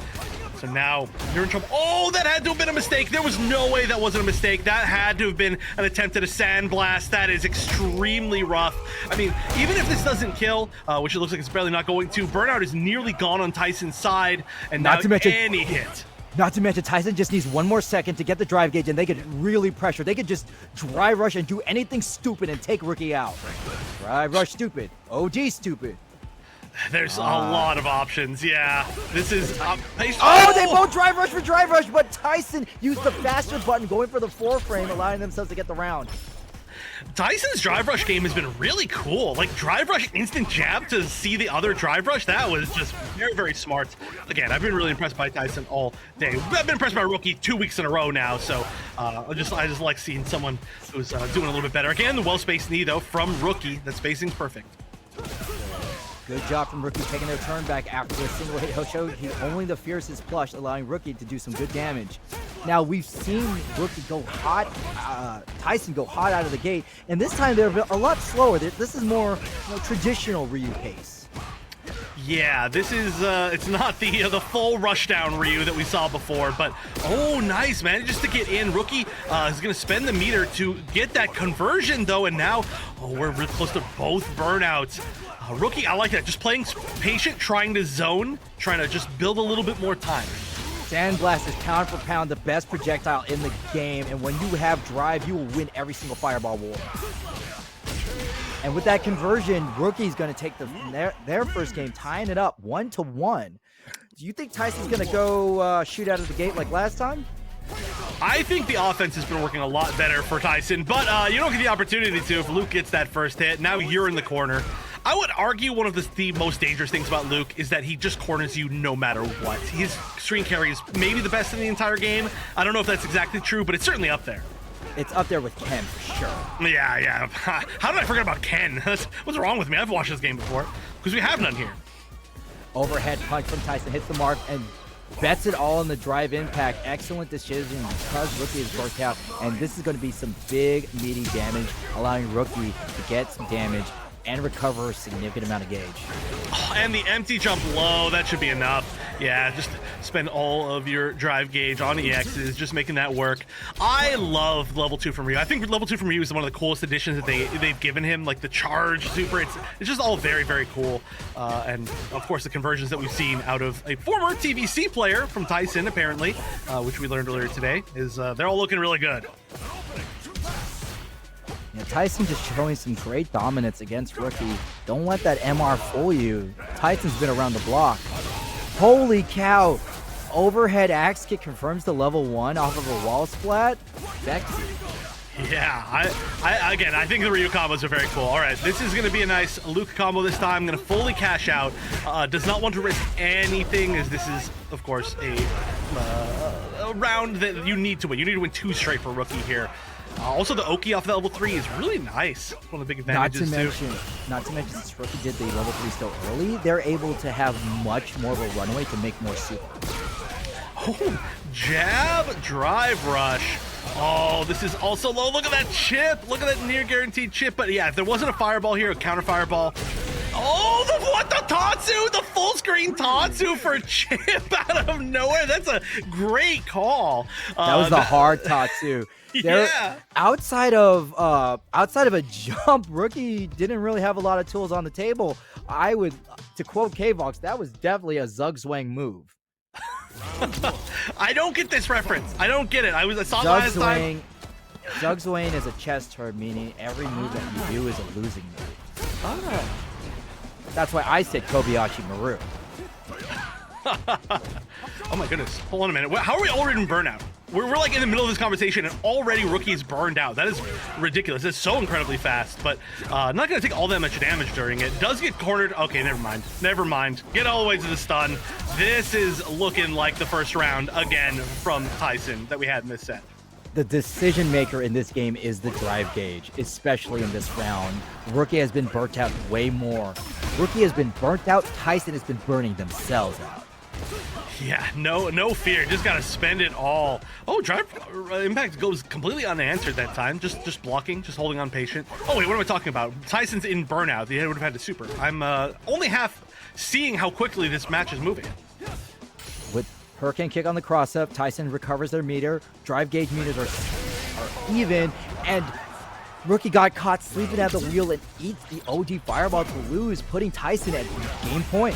So now you're in trouble. Oh, that had to have been a mistake. There was no way that wasn't a mistake. That had to have been an attempt at a sandblast. That is extremely rough. I mean, even if this doesn't kill, which it looks like it's barely not going to, burnout is nearly gone on Tayson's side, and Not now to mention- any hit. Not to mention, Tayson just needs one more second to get the drive gauge, and they could really pressure. They could just drive rush and do anything stupid and take Rookie out. Drive rush stupid. OG stupid. There's a lot of options. Yeah, this is. Oh, they both drive rush for drive rush, but Tayson used the faster button, going for the 4-frame, allowing themselves to get the round. Tyson's drive rush game has been really cool. Like drive rush instant jab to see the other drive rush. That was just very, very smart. Again, I've been really impressed by Tayson all day. I've been impressed by Rookie 2 weeks in a row now. So I just like seeing someone who's doing a little bit better. Again, the well-spaced knee though from Rookie. That spacing's perfect. Good job from Rookie taking their turn back after the single hit. He'll show he only the fiercest plush, allowing Rookie to do some good damage. Now we've seen Rookie go hot, Tayson go hot out of the gate, and this time they're a lot slower. This is more traditional Ryu pace. Yeah, this is it's not the full rushdown Ryu that we saw before, but oh nice man, just to get in. Rookie is gonna spend the meter to get that conversion though, and now we're really close to both burnouts. Rookie, I like that, just playing patient, trying to zone, trying to just build a little bit more time. Sandblast is pound for pound the best projectile in the game, and when you have drive, you will win every single fireball war. And with that conversion, Rookie's going to take their first game, tying it up 1-1. Do you think Tayson's going to go shoot out of the gate like last time? I think the offense has been working a lot better for Tayson, but you don't get the opportunity to if Luke gets that first hit. Now you're in the corner. I would argue one of the most dangerous things about Luke is that he just corners you no matter what. His screen carry is maybe the best in the entire game. I don't know if that's exactly true, but it's certainly up there. It's up there with Ken for sure. Yeah. How did I forget about Ken? What's wrong with me? I've watched this game before because we have none here. Overhead punch from Tayson hits the mark and bets it all in the drive impact. Excellent decision because Rookie is worked out, and this is going to be some big meaty damage, allowing Rookie to get some damage and recover a significant amount of gauge. Oh, and the empty jump low, that should be enough. Yeah, just spend all of your drive gauge on EXs, just making that work. I love level 2 from Ryu. I think level 2 from Ryu is one of the coolest additions that they've given him, like the charge super. It's just all very, very cool. And of course, the conversions that we've seen out of a former TVC player from Tayson, apparently, which we learned earlier today, is they're all looking really good. Yeah, Tayson just showing some great dominance against Rookie. Don't let that MR fool you. Tayson's been around the block. Holy cow! Overhead axe kick confirms the level 1 off of a wall splat. Sexy. Yeah, I think the Ryu combos are very cool. All right, this is going to be a nice Luke combo this time. I'm going to fully cash out. Does not want to risk anything, as this is, of course, a round that you need to win. You need to win 2 straight for Rookie here. Also, the Oki off the level 3 is really nice. One of the big advantages, not to mention, since Rookie did the level 3 so early, they're able to have much more of a runway to make more super. Oh, jab, drive rush. Oh, this is also low. Look at that chip. Look at that near guaranteed chip. But yeah, if there wasn't a fireball here, a counter fireball. Oh, the Tatsu, the full screen Tatsu for chip out of nowhere. That's a great call. That was the hard Tatsu. Yeah. Outside of a jump, Rookie didn't really have a lot of tools on the table. I would, to quote K-Vox, that was definitely a Zug Swang move. I don't get this reference. I don't get it. I saw it last time. Zug Swang is a chest turn, meaning every move that you do is a losing move. Oh. That's why I said Kobayashi Maru. Oh my goodness. Hold on a minute. How are we already in burnout? We're like in the middle of this conversation and already Rookie's burned out. That is ridiculous. It's so incredibly fast, but not going to take all that much damage during it. Does get cornered. Okay, never mind. Never mind. Get all the way to the stun. This is looking like the first round again from Tayson that we had in this set. The decision maker in this game is the drive gauge, especially in this round. Rookie has been burnt out way more. Rookie has been burnt out. Tayson has been burning themselves out. Yeah, no fear. Just gotta spend it all. Oh, drive impact goes completely unanswered that time. Just blocking, just holding on patient. Oh wait, what am I talking about? Tyson's in burnout. He would have had to super. I'm only half seeing how quickly this match is moving. With Hurricane Kick on the cross-up, Tayson recovers their meter. Drive gauge meters are even, and Rookie got caught sleeping at the wheel and eats the OG Fireball to lose, putting Tayson at game point.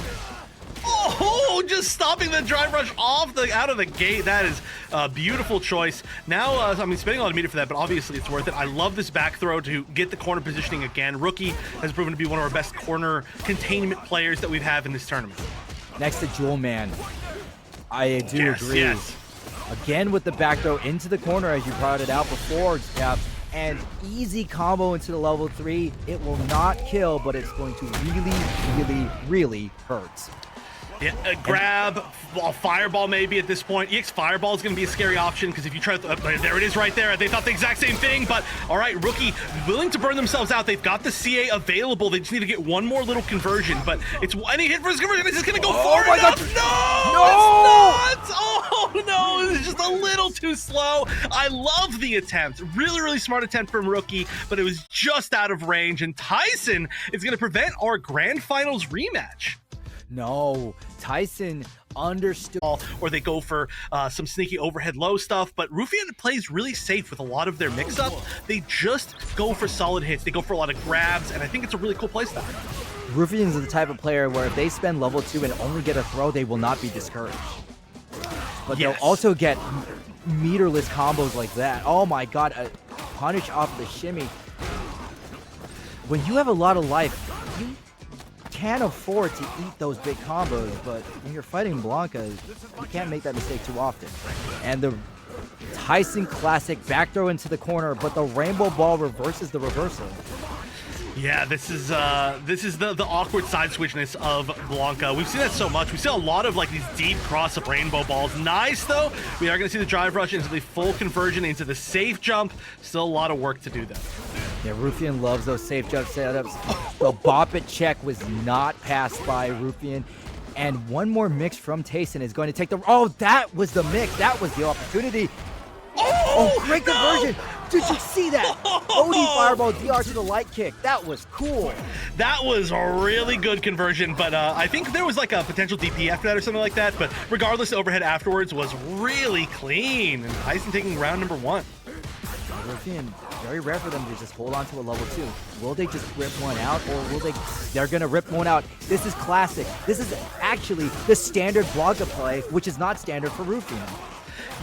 Oh, just stopping the drive rush out of the gate. That is a beautiful choice. Now, I mean, spending a lot of meter for that, but obviously it's worth it. I love this back throw to get the corner positioning again. Rookie has proven to be one of our best corner containment players that we've had in this tournament. Next to Jewelman. I do agree. Yes. Again with the back throw into the corner, as you brought it out before, and easy combo into the level 3. It will not kill, but it's going to really hurt. Yeah, grab, a fireball maybe at this point. EX fireball is going to be a scary option because if you try to, there it is right there. They thought the exact same thing, but all right, Rookie willing to burn themselves out. They've got the CA available. They just need to get one more little conversion, but it's any hit for his conversion. Is this going to go far enough? No, it's not. Oh no, it's just a little too slow. I love the attempt. Really smart attempt from Rookie, but it was just out of range, and Tayson is going to prevent our grand finals rematch. No, Tayson understood. Or they go for some sneaky overhead low stuff, but Rufian plays really safe with a lot of their mix-up. They just go for solid hits. They go for a lot of grabs, and I think it's a really cool playstyle. Rufians are the type of player where if they spend level 2 and only get a throw, they will not be discouraged. But they'll also get meterless combos like that. Oh my god, a punish off the shimmy. When you have a lot of life, you can't afford to eat those big combos, but when you're fighting Blanka, you can't make that mistake too often. And the Tayson classic back throw into the corner, but the rainbow ball reverses the reversal. Yeah, this is the awkward side switchness of Blanka. We've seen that so much. We see a lot of like these deep cross-up rainbow balls. Nice though. We are going to see the drive rush into the full conversion into the safe jump. Still a lot of work to do though. Yeah, Rufian loves those safe jump setups. The bop it check was not passed by Rufian. And one more mix from Tayson is going to take the... Oh, that was the mix. That was the opportunity. Oh, great conversion. Did you see that? OD Fireball DR to the light kick. That was cool. That was a really good conversion, but I think there was like a potential DP after that or something like that. But regardless, the overhead afterwards was really clean. And Tayson taking round number 1. Rufian, very rare for them to just hold on to a level 2. Will they just rip one out, or will they're gonna rip one out? This is classic. This is actually the standard Blanka play, which is not standard for Rufian.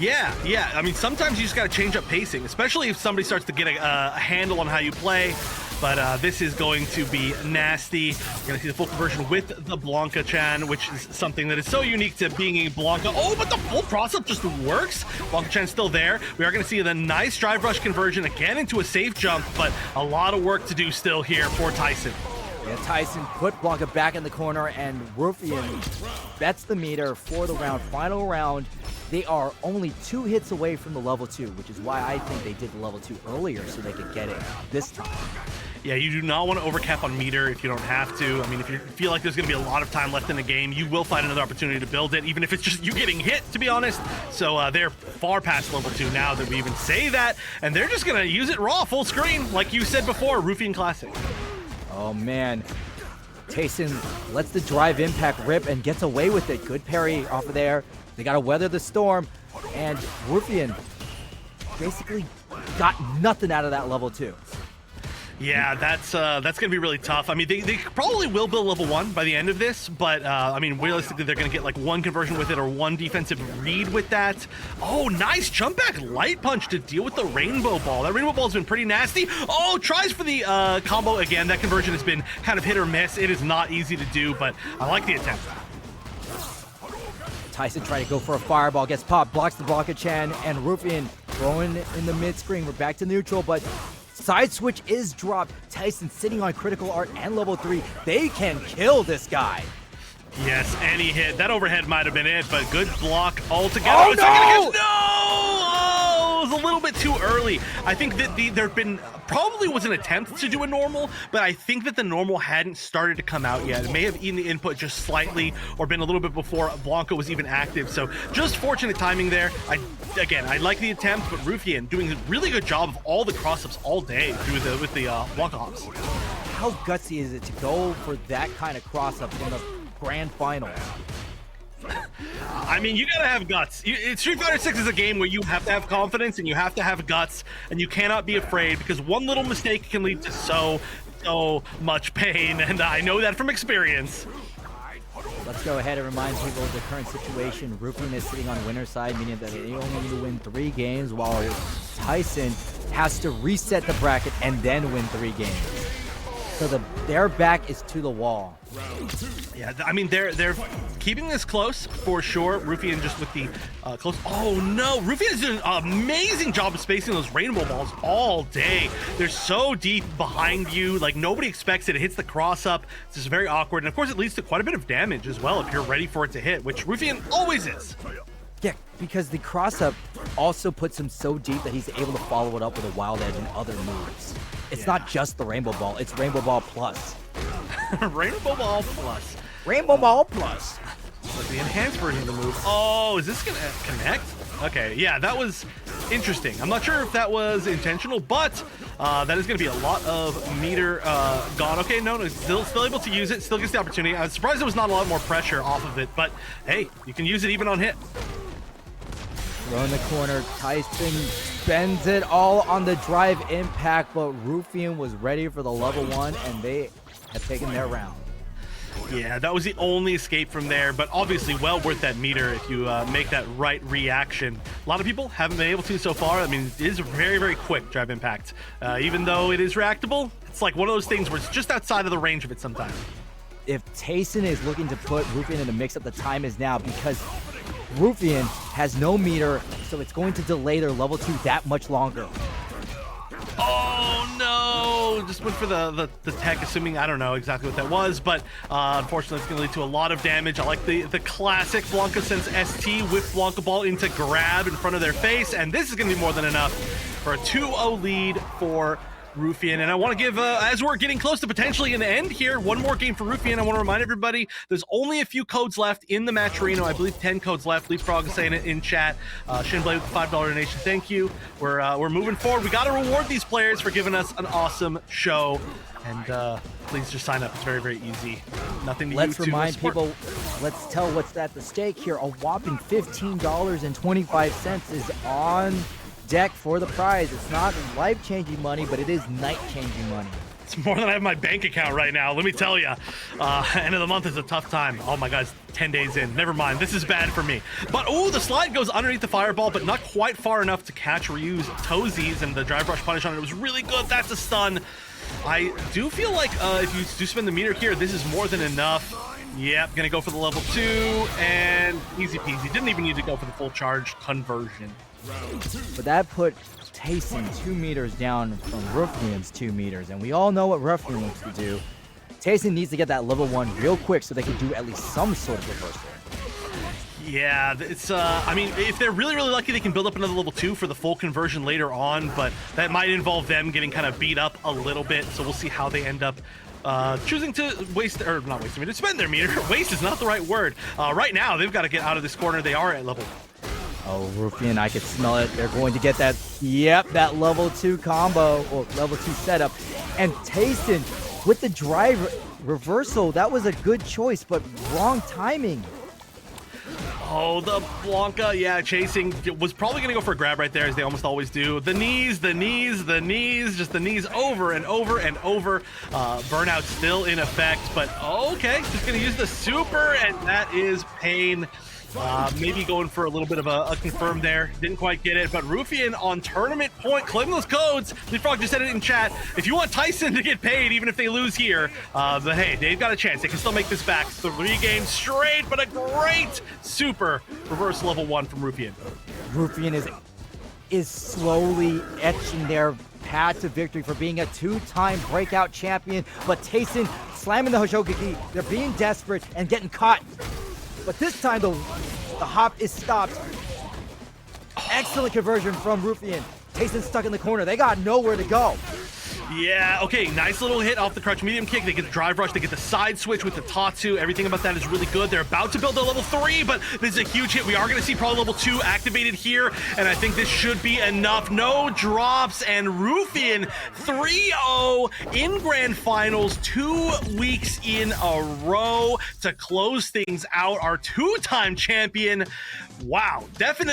Yeah. I mean, sometimes you just got to change up pacing, especially if somebody starts to get a handle on how you play. But this is going to be nasty. You're going to see the full conversion with the Blanka-chan, which is something that is so unique to being a Blanka. Oh, but the full cross-up just works. Blanka-chan's still there. We are going to see the nice drive rush conversion again into a safe jump, but a lot of work to do still here for Tayson. Yeah, Tayson put Blanka back in the corner, and Rufian bets the meter for the round. Final round. They are only 2 hits away from the level 2, which is why I think they did the level 2 earlier so they could get it this time. Yeah, you do not want to overcap on meter if you don't have to. I mean, if you feel like there's going to be a lot of time left in the game, you will find another opportunity to build it, even if it's just you getting hit, to be honest. So they're far past level 2 now that we even say that, and they're just going to use it raw, full screen, like you said before, Rufian Classic. Oh, man. Tayson lets the drive impact rip and gets away with it. Good parry off of there. They got to weather the storm, and Rufian basically got nothing out of that level 2. Yeah, that's going to be really tough. I mean, they probably will build level 1 by the end of this, but I mean, realistically, they're going to get like 1 conversion with it or 1 defensive read with that. Oh, nice jump back light punch to deal with the rainbow ball. That rainbow ball's been pretty nasty. Oh, tries for the combo again. That conversion has been kind of hit or miss. It is not easy to do, but I like the attempt. Tayson trying to go for a fireball, gets popped, blocks the Blanka-chan, and Rufian throwing in the mid-screen. We're back to neutral, but side switch is dropped. Tayson sitting on critical art and level 3. They can kill this guy. Yes, any hit. That overhead might have been it, but good block altogether. Oh, no! Oh, it was a little bit too early. I think that there probably was an attempt to do a normal, but I think that the normal hadn't started to come out yet. It may have eaten the input just slightly or been a little bit before Blanka was even active. So just fortunate timing there. Again, I like the attempt, but Rufian doing a really good job of all the cross-ups all day with the Blanka hops. How gutsy is it to go for that kind of cross-up in the grand finals? I mean, you gotta have guts. Street Fighter 6 is a game where you have to have confidence and you have to have guts, and you cannot be afraid, because one little mistake can lead to so much pain, and I know that from experience. Let's go ahead and remind people of the current situation. Rufian is sitting on winner's side, meaning that they only need to win 3 games, while Tayson has to reset the bracket and then win 3 games. So their back is to the wall. Yeah, I mean, they're keeping this close for sure. Rufian just with the close. Oh no, Rufian's doing an amazing job of spacing those rainbow balls all day. They're so deep behind you, like nobody expects it. It hits the cross up. It's just very awkward, and of course it leads to quite a bit of damage as well if you're ready for it to hit, which Rufian always is. Yeah, because the cross-up also puts him so deep that he's able to follow it up with a wild edge and other moves. It's not just the rainbow ball, it's rainbow ball plus. Rainbow ball plus. Rainbow ball plus. Like the enhanced version of the move. Oh, is this gonna connect? Okay, yeah, that was interesting. I'm not sure if that was intentional, but that is gonna be a lot of meter gone. Okay, no, still able to use it, still gets the opportunity. I was surprised there was not a lot more pressure off of it, but hey, you can use it even on hit. Throw in the corner, Tayson spends it all on the drive impact, but Rufian was ready for the level 1, and they have taken their round. Yeah, that was the only escape from there, but obviously well worth that meter if you make that right reaction. A lot of people haven't been able to so far. I mean, it is a very, very quick drive impact. Even though it is reactable, it's like one of those things where it's just outside of the range of it sometimes. If Tayson is looking to put Rufian in the mix-up, the time is now, because Rufian has no meter, so it's going to delay their level 2 that much longer. Oh no! Just went for the tech, assuming, I don't know exactly what that was, but unfortunately it's going to lead to a lot of damage. I like the classic Blanka sends ST with Blanka ball into grab in front of their face, and this is going to be more than enough for a 2-0 lead for Rufian. And I want to give, as we're getting close to potentially an end here, one more game for Rufian. I want to remind everybody, there's only a few codes left in the match arena. I believe 10 codes left. Leapfrog is saying it in chat. Shinblade with the $5 donation. Thank you. We're moving forward. We got to reward these players for giving us an awesome show. And please just sign up. It's very, very easy. Nothing to Let's YouTube remind support. people, let's tell what's at the stake here. A whopping $15.25 is on deck for the prize. It's not life-changing money, but it is night-changing money. It's more than I have in my bank account right now, let me tell you. End of the month is a tough time. Oh my God, 10 days in. Never mind, this is bad for me. But oh, the slide goes underneath the fireball, but not quite far enough to catch Ryu's toesies, and the drive rush punish on it was really good. That's a stun. I do feel like if you do spend the meter here, this is more than enough. Yep, gonna go for the level 2, and easy peasy. Didn't even need to go for the full charge conversion. But that put Tayson 2 meters down from Rufian's 2 meters, and we all know what Rufian wants to do. Tayson needs to get that level 1 real quick so they can do at least some sort of reversal. Yeah, it's I mean, if they're really, really lucky, they can build up another level 2 for the full conversion later on, but that might involve them getting kind of beat up a little bit, so we'll see how they end up choosing to spend their meter. Waste is not the right word. Right now, they've got to get out of this corner. They are at level. Oh, Rufian, I can smell it. They're going to get that, yep, that level 2 combo, or level 2 setup. And Tayson, with the drive reversal, that was a good choice, but wrong timing. Oh, the Blanka, yeah, chasing, was probably going to go for a grab right there, as they almost always do. The knees, the knees, the knees, just the knees over and over and over. Burnout still in effect, but okay, just going to use the super, and that is pain. Maybe going for a little bit of a confirm there. Didn't quite get it, but Rufian on tournament point, claim those codes. Leapfrog just said it in chat. If you want Tayson to get paid, even if they lose here, but hey, they've got a chance. They can still make this back. 3 games straight, but a great super reverse level 1 from Rufian. Rufian is slowly etching their path to victory for being a 2-time breakout champion, but Tayson slamming the Hoshokiki. They're being desperate and getting caught. But this time, the hop is stopped. Excellent conversion from Rufian. Tayson stuck in the corner. They got nowhere to go. Yeah, okay, nice little hit off the crouch medium kick. They get the drive rush, they get the side switch with the Tatsu. Everything about that is really good. They're about to build their level 3, but this is a huge hit. We are going to see probably level 2 activated here, and I think this should be enough. No drops, and Rufian 3-0 in Grand Finals 2 weeks in a row to close things out. Our 2-time champion. Wow, definitely.